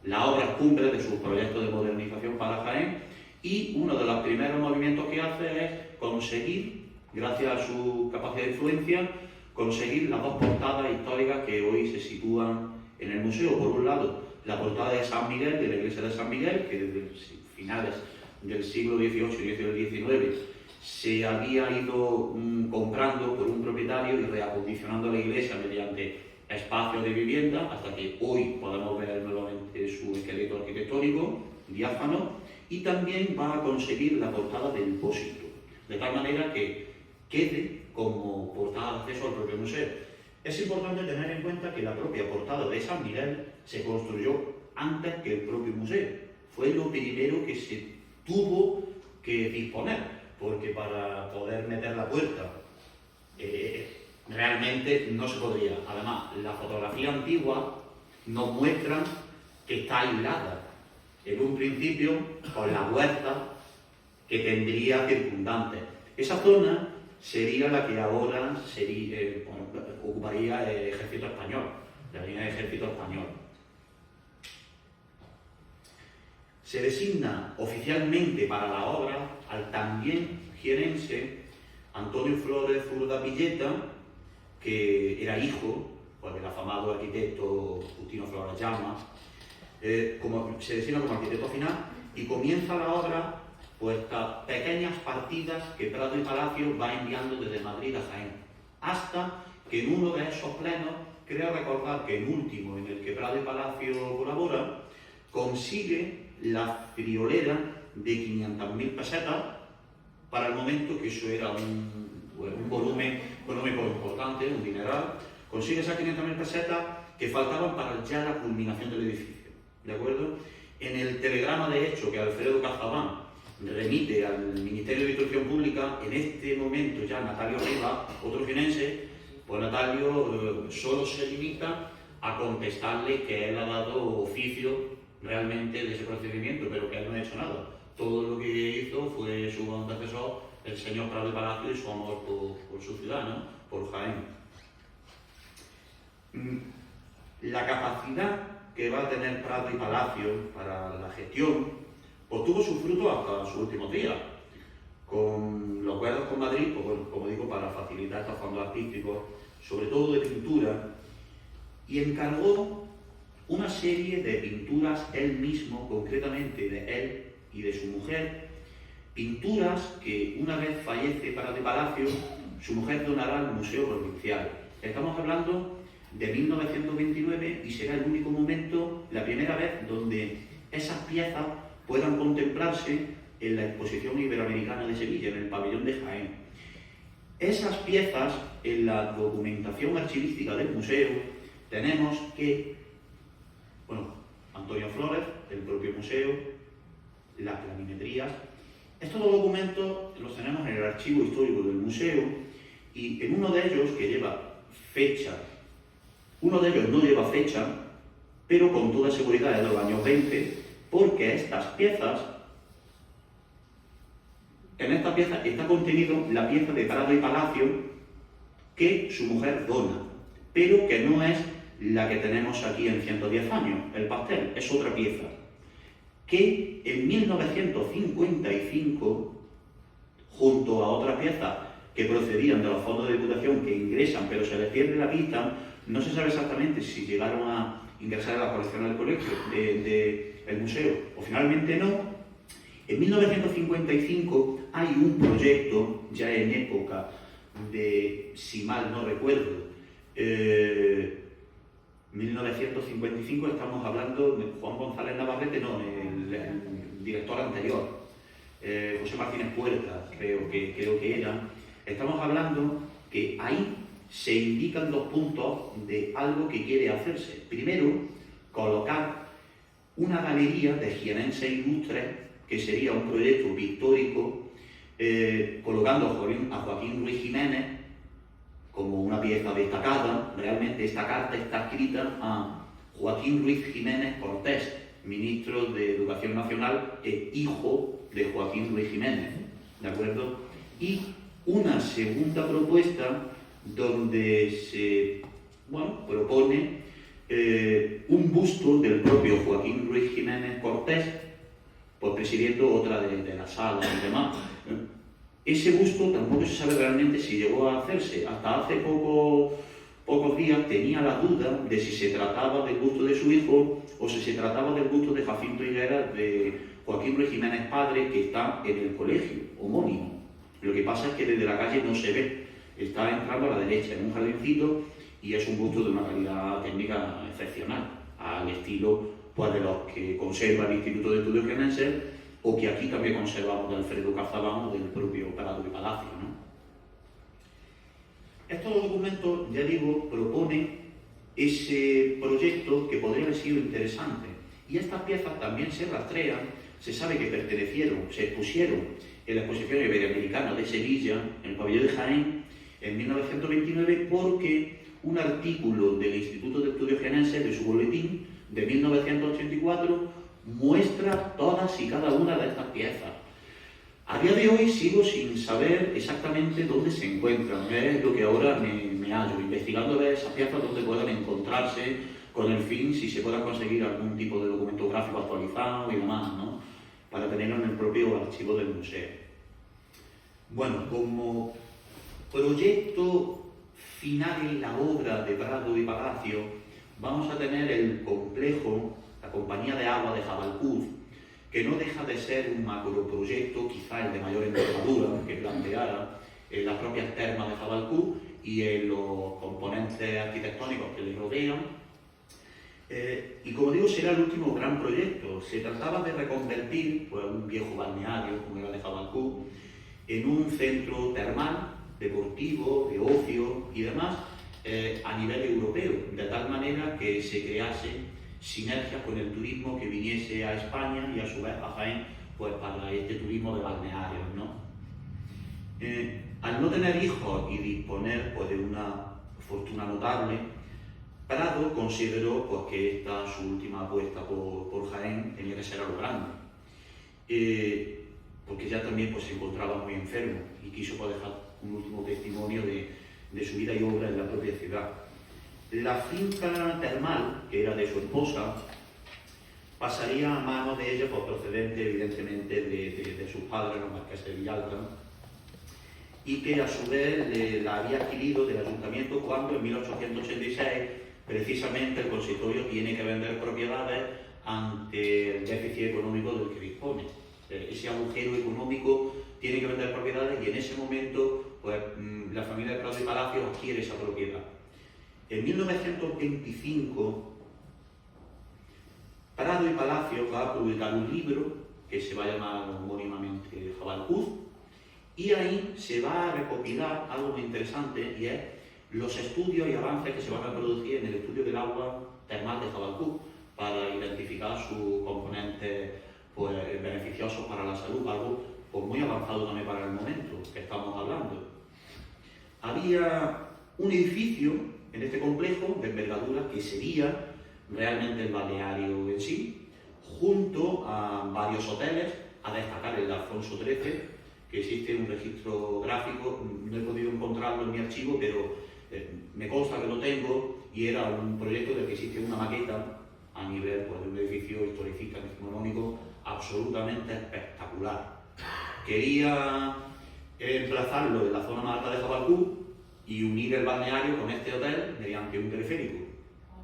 las obras cumbres de sus proyectos de modernización para Jaén, y uno de los primeros movimientos que hace es conseguir, gracias a su capacidad de influencia, conseguir las dos portadas históricas que hoy se sitúan en el museo. Por un lado, la portada de San Miguel, de la iglesia de San Miguel, que desde finales del siglo XVIII y del XIX se había ido comprando por un propietario y reacondicionando la iglesia mediante espacios de vivienda, hasta que hoy podemos ver nuevamente su esqueleto arquitectónico, diáfano, y también va a conseguir la portada del Pósito, de tal manera que quede como portada de acceso al propio museo. Es importante tener en cuenta que la propia portada de San Miguel se construyó antes que el propio museo. Fue lo primero que se tuvo que disponer, porque para poder meter la puerta realmente no se podría. Además, la fotografía antigua nos muestra que está aislada en un principio con la huerta que tendría circundante. Esa zona sería la que ahora ocuparía el ejército español, la línea de ejército español. Se designa oficialmente para la obra al también jienense Antonio Flores Zurda Villeta, que era hijo del afamado arquitecto Justino Flores Llamas. Se designa como arquitecto final y comienza la obra pues pequeñas partidas que Prado y Palacio va enviando desde Madrid a Jaén, hasta que en uno de esos plenos, creo recordar que el último en el que Prado y Palacio colabora, consigue la friolera de 500.000 pesetas, para el momento que eso era un volumen económico importante, un dineral. Consigue esas 500.000 pesetas que faltaban para ya la culminación del edificio, ¿de acuerdo? En el telegrama de hecho que Alfredo Cazabán remite al Ministerio de Instrucción Pública, en este momento ya Natalio Rivas, otro jienense, pues Natalio solo se limita a contestarle que él ha dado oficio realmente de ese procedimiento, pero que él no ha hecho nada. Todo lo que hizo fue su antecesor, el señor Prado y Palacio, y su amor por su ciudad, ¿no? Por Jaén. La capacidad que va a tener Prado y Palacio para la gestión obtuvo sus frutos hasta sus últimos días, con los acuerdos con Madrid, pues, como digo, para facilitar estos fondos artísticos, sobre todo de pintura, y encargó una serie de pinturas él mismo, concretamente de él y de su mujer, pinturas que una vez fallece Prado y Palacio, su mujer donará al Museo Provincial. Estamos hablando de 1929 y será el único momento, la primera vez, donde esas piezas puedan contemplarse en la Exposición Iberoamericana de Sevilla, en el pabellón de Jaén. Esas piezas, en la documentación archivística del museo, tenemos que, Antonio Flores, el propio museo, las planimetrías, estos dos documentos los tenemos en el archivo histórico del museo, y en uno de ellos, que lleva fecha, uno de ellos no lleva fecha, pero con toda seguridad es de los años 20, porque en esta pieza está contenido la pieza de Prado y Palacio que su mujer dona, pero que no es la que tenemos aquí en 110 años, el pastel, es otra pieza, que en 1955, junto a otras piezas que procedían de los fondos de diputación que ingresan, pero se les pierde la pista, no se sabe exactamente si llegaron a ingresar a la colección del colegio, del museo, o finalmente no. En 1955 hay un proyecto, ya en época de, si mal no recuerdo, 1955, estamos hablando de Juan González Navarrete, no, el director anterior, José Martínez Puerta, creo que era. Estamos hablando que ahí se indican 2 puntos de algo que quiere hacerse. Primero, colocar una galería de jienenses ilustres, que sería un proyecto pictórico, colocando a Joaquín Ruiz Jiménez como una pieza destacada. Realmente esta carta está escrita a Joaquín Ruiz Jiménez Cortés, ministro de Educación Nacional e hijo de Joaquín Ruiz Jiménez, ¿de acuerdo? Y una segunda propuesta donde se propone un busto del propio Joaquín Ruiz Jiménez Cortés, pues presidiendo otra de la sala y demás. Ese busto tampoco se sabe realmente si llegó a hacerse. Hasta hace pocos días tenía la duda de si se trataba del busto de su hijo o si se trataba del busto de Jacinto Higueras, de Joaquín Ruiz Jiménez padre, que está en el colegio homónimo. Lo que pasa es que desde la calle no se ve. Está entrando a la derecha en un jardincito y es un busto de una calidad técnica excepcional, al estilo pues, de los que conserva el Instituto de Estudios Jienenses, o que aquí también conservamos de Alfredo Cazabán o del propio Prado y Palacio, ¿no? Estos documentos, ya digo, proponen ese proyecto que podría haber sido interesante. Y estas piezas también se rastrean, se sabe que se expusieron en la Exposición Iberoamericana de Sevilla, en el pabellón de Jaén, en 1929, porque un artículo del Instituto de Estudios Jienenses, de su boletín, de 1984, muestra todas y cada una de estas piezas. A día de hoy sigo sin saber exactamente dónde se encuentran, es lo que ahora me hallo, investigando de esas piezas donde puedan encontrarse, con el fin si se pueda conseguir algún tipo de documento gráfico actualizado y demás, ¿no? Para tenerlo en el propio archivo del museo. Bueno, como proyecto final en la obra de Prado y Palacio, vamos a tener el complejo, la Compañía de Agua de Jabalcuz, que no deja de ser un macroproyecto, quizá el de mayor envergadura que planteara en las propias termas de Jabalcuz y en los componentes arquitectónicos que le rodean. Y como digo, será el último gran proyecto. Se trataba de reconvertir pues, un viejo balneario, como era de Jabalcuz, en un centro termal, deportivo, de ocio y demás, a nivel europeo, de tal manera que se crease sinergias con el turismo que viniese a España y a su vez a Jaén, pues para este turismo de balnearios, ¿no? Al no tener hijos y disponer pues, de una fortuna notable, Prado consideró pues, que esta su última apuesta por Jaén tenía que ser a lo grande, porque ya también pues, se encontraba muy enfermo y quiso pues, dejar un último testimonio de su vida y obra en la propia ciudad. La finca termal, que era de su esposa, pasaría a manos de ella, pues, procedente evidentemente de sus padres, los marqueses de Villalta, y que a su vez la había adquirido del ayuntamiento cuando en 1886 precisamente el consistorio tiene que vender propiedades ante el déficit económico del que dispone. Ese agujero económico tiene que vender propiedades y en ese momento pues, la familia de Prado y Palacio adquiere esa propiedad. En 1925, Prado y Palacio va a publicar un libro que se va a llamar homónimamente Jabalcuz, y ahí se va a recopilar algo muy interesante, y es los estudios y avances que se van a producir en el estudio del agua termal de Jabalcuz para identificar sus componentes pues, beneficiosos para la salud, algo pues, muy avanzado también para el momento que estamos hablando. Había un edificio en este complejo de envergadura que sería realmente el balneario en sí, junto a varios hoteles, a destacar el de Alfonso XIII, que existe un registro gráfico, no he podido encontrarlo en mi archivo, pero me consta que lo tengo, y era un proyecto del que existe una maqueta a nivel pues, de un edificio historicista decimonónico absolutamente espectacular. Quería emplazarlo en la zona más alta de Jabalcuz y unir el balneario con este hotel mediante un teleférico.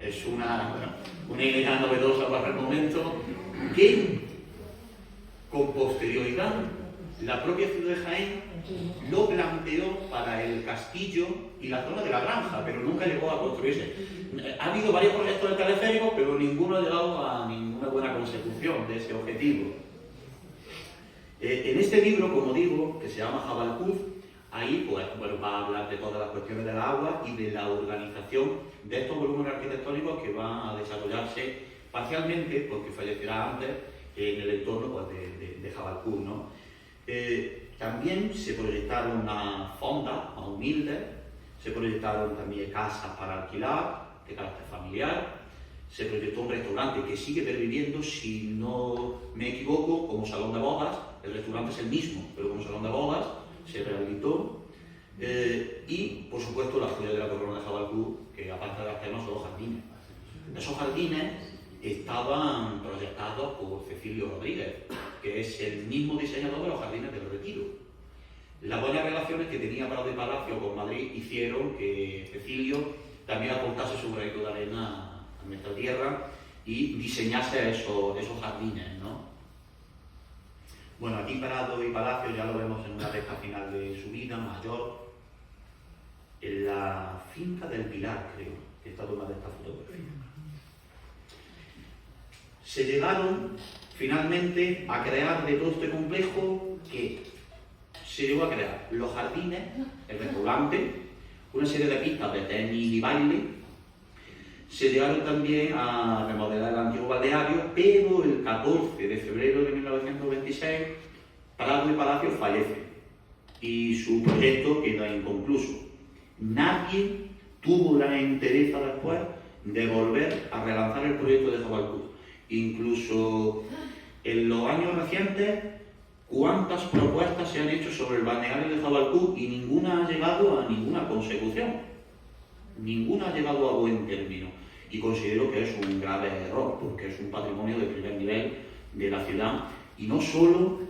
Es una idea novedosa para el momento que, con posterioridad, la propia ciudad de Jaén lo planteó para el castillo y la zona de la granja, pero nunca llegó a construirse. Ha habido varios proyectos de teleféricos, pero ninguno ha llegado a ninguna buena consecución de ese objetivo. En este libro, como digo, que se llama Jabalcuz, ahí pues, bueno, va a hablar de todas las cuestiones del agua y de la organización de estos volúmenes arquitectónicos que van a desarrollarse parcialmente, porque fallecerá antes, en el entorno pues, de Jabalcuz, ¿no? También se proyectaron a fondas, a humildes, se proyectaron también casas para alquilar, de carácter familiar, se proyectó un restaurante que sigue perviviendo, si no me equivoco, como salón de bodas. El restaurante es el mismo, pero como salón de bodas se rehabilitó. Y, por supuesto, la joya de la corona de Jabalcuz, que aparte de las termas son los jardines. Esos jardines estaban proyectados por Cecilio Rodríguez, que es el mismo diseñador de los jardines del Retiro. Las buenas relaciones que tenía Prado y Palacio con Madrid hicieron que Cecilio también aportase su granito de arena a nuestra tierra y diseñase esos jardines, ¿no? Bueno, aquí Prado y Palacio ya lo vemos en una recta final de su vida, mayor, en la finca del Pilar, creo, que está tomada esta fotografía. Se llegaron finalmente a crear de todo este complejo que se llegó a crear los jardines, el restaurante, una serie de pistas de tenis y baile. Se llegaron también a remodelar el antiguo balneario, pero el 14 de febrero de 1926 Prado y Palacio fallece y su proyecto queda inconcluso. Nadie tuvo la entereza después de volver a relanzar el proyecto de Jabalcuz. Incluso en los años recientes, cuántas propuestas se han hecho sobre el balneario de Jabalcuz y ninguna ha llegado a ninguna consecución. Ninguna ha llegado a buen término. Y considero que es un grave error, porque es un patrimonio de primer nivel de la ciudad y no solo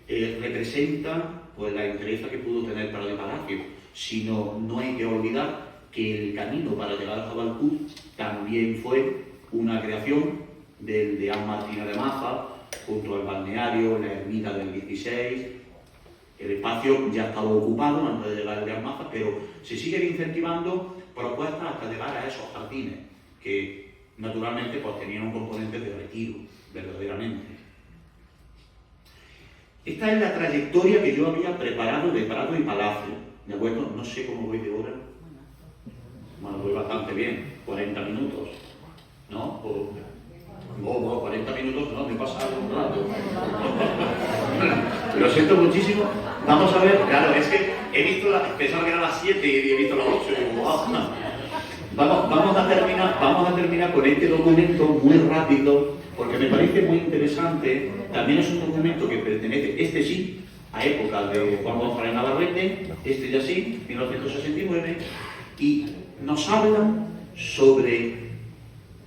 representa pues, la entereza que pudo tener Prado y Palacio, sino no hay que olvidar que el camino para llegar a Jabalcuz también fue una creación del Deán Martínez de Maza, junto al balneario, la ermita del 16. El espacio ya estaba ocupado antes de llegar al Deán Maza, pero se siguen incentivando propuestas hasta llegar a esos jardines, que naturalmente pues, tenían un componente de retiro, verdaderamente. Esta es la trayectoria que yo había preparado de Prado y Palacio, ¿de acuerdo? No sé cómo voy de hora. Bueno, voy bastante bien, 40 minutos, ¿no? No, 40 minutos no, me pasa un rato. Lo siento muchísimo. Vamos a ver, claro, es que he visto pensaba que eran las 7 y he visto las 8 y digo, wow. Vamos a terminar con este documento muy rápido, porque me parece muy interesante. También es un documento que pertenece, este sí, a época de Juan González Navarrete, este ya sí, 1969, y nos habla sobre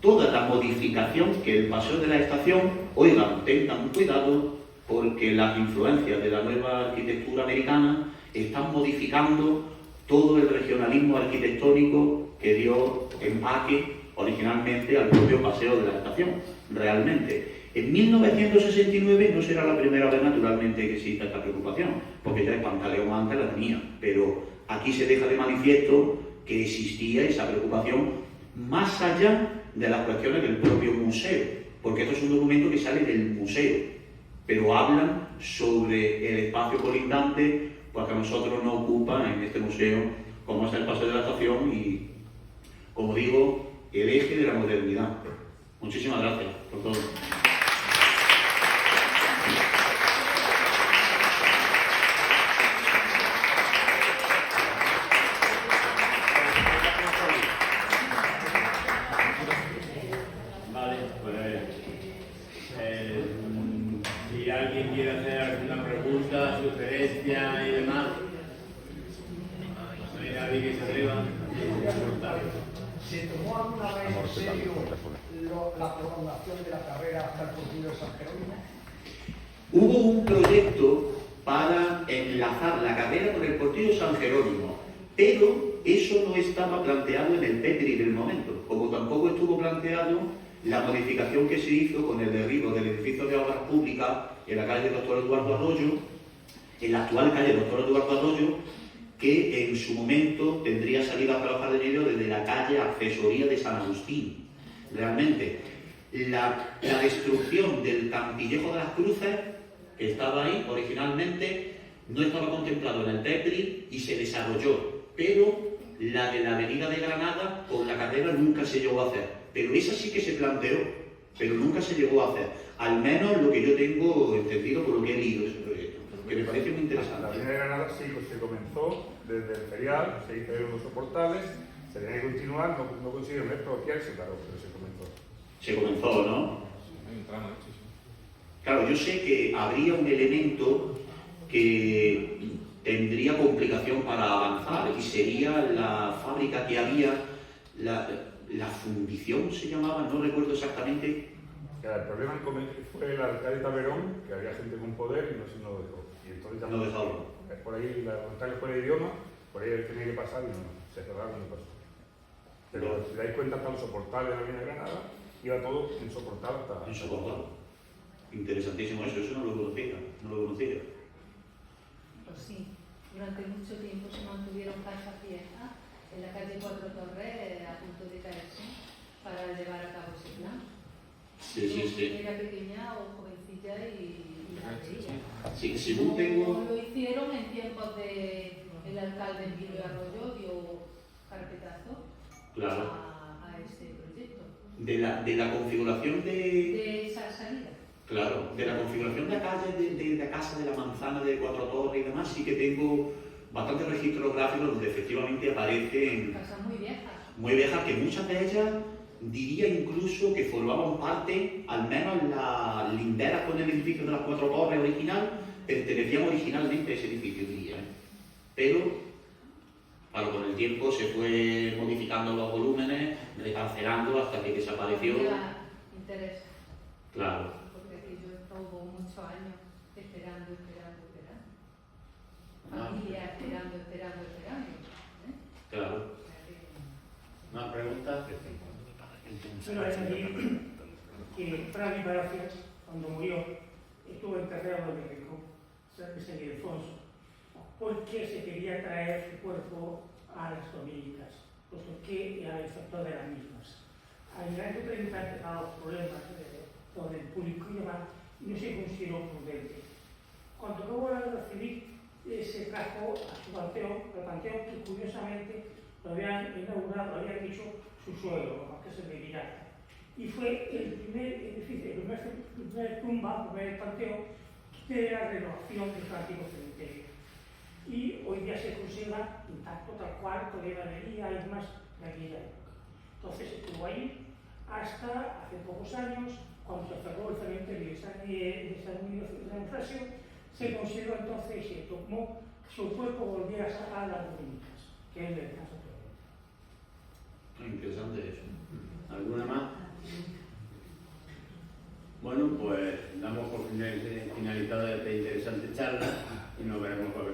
toda la modificación que el paseo de la estación, oigan, tengan cuidado, porque las influencias de la nueva arquitectura americana están modificando todo el regionalismo arquitectónico que dio empaque originalmente al propio paseo de la estación, realmente. En 1969 no será la primera vez, naturalmente, que exista esta preocupación, porque ya el Pantaleón antes la tenía, pero aquí se deja de manifiesto que existía esa preocupación más allá de las cuestiones del propio museo, porque esto es un documento que sale del museo, pero hablan sobre el espacio colindante, pues que a nosotros nos ocupa en este museo, como es el paseo de la estación y, como digo, el eje de la modernidad. Muchísimas gracias por todo. Si alguien quiere hacer alguna pregunta, sugerencia y demás, no hay nadie que se atreva a preguntar. ¿Se tomó alguna vez en serio la prolongación de la carrera hasta el Portillo de San Jerónimo? Hubo un proyecto para enlazar la carrera con el Portillo de San Jerónimo, pero eso no estaba planteado en el PETRI del momento, como tampoco estuvo planteado la modificación que se hizo con el derribo del edificio de obras públicas en la calle Doctor Eduardo Arroyo, en la actual calle Doctor Eduardo Arroyo, que en su momento tendría salida para los jardineros desde la calle Accesoría de San Agustín. Realmente, la destrucción del Cantillejo de las Cruces, que estaba ahí originalmente, no estaba contemplado en el TEPRI y se desarrolló, pero la de la Avenida de Granada con la carrera nunca se llegó a hacer. Pero esa sí que se planteó, pero nunca se llegó a hacer. Al menos lo que yo tengo entendido por lo que he leído ese proyecto, que me parece muy interesante. La Avenida de Granada sí que se comenzó desde el ferial, se hicieron los soportales, se tenía que continuar, no consiguieron expropiarse, claro, pero se comenzó. Se comenzó, ¿no? Claro, yo sé que habría un elemento que tendría complicación para avanzar y sería la fábrica que había, la fundición se llamaba, no recuerdo exactamente. El problema fue el alcalde Taberón, que había gente con poder y no se lo dejó. Y entonces ya No dejaba. por ahí, la montaña fue el idioma, por ahí él tenía que pasar y no, se cerraron y no pasó. Pero si dais cuenta, hasta los soportales de la Avenida de Granada, iba todo en soportal hasta... Insoportable. Interesantísimo eso no lo conocía, no lo conocía. Pues sí, durante mucho tiempo se mantuvieron casas viejas en la calle Cuatro Torres a punto de caerse para llevar a cabo ese plan. Sí. Era pequeña o jovencilla y la veía. Sí, según tengo... Lo hicieron en tiempos de el alcalde Emilio Arroyo dio carpetazo Claro. a ese proyecto. De la configuración De esa salida. Claro, de la configuración de la calle, de la casa de la manzana de Cuatro Torres y demás, sí que tengo bastantes registros gráficos donde efectivamente aparecen Casas muy viejas, que muchas de ellas diría incluso que formaban parte, al menos las linderas con el edificio de las Cuatro Torres original, pertenecían originalmente a ese edificio, diría. Pero, claro, con el tiempo se fue modificando los volúmenes, reparcelando hasta que desapareció. Interés. Claro. Hubo muchos años esperando. Familia esperando. Claro. ¿Más preguntas? Solo añadir que Fray Barajas, cuando murió, estuvo enterrado en México, cerca de San Ildefonso, porque se quería traer su cuerpo a las dominicas, puesto que era el sector de las mismas. En el año 30 empezaron los problemas donde el público iba y no se consideró prudente. Cuando acabó la guerra civil, se trajo a su panteón, el panteón que curiosamente lo habían inaugurado, lo habían hecho su suegro, los marqueses de Villar. Y fue el primer edificio, el primer tumba, el primer panteón de la renovación del antiguo cementerio. Y hoy día se conserva intacto, tal cual, con la galería y demás de aquella época. Entonces estuvo ahí hasta hace pocos años, cuando se cerró el cementerio de San Miguel de Eufrasio, se consideró entonces y se tomó su cuerpo volviera a las dominicas, que es el descanso actualmente. Interesante eso. ¿Alguna más? Bueno, pues damos por finalizada esta interesante charla y nos veremos por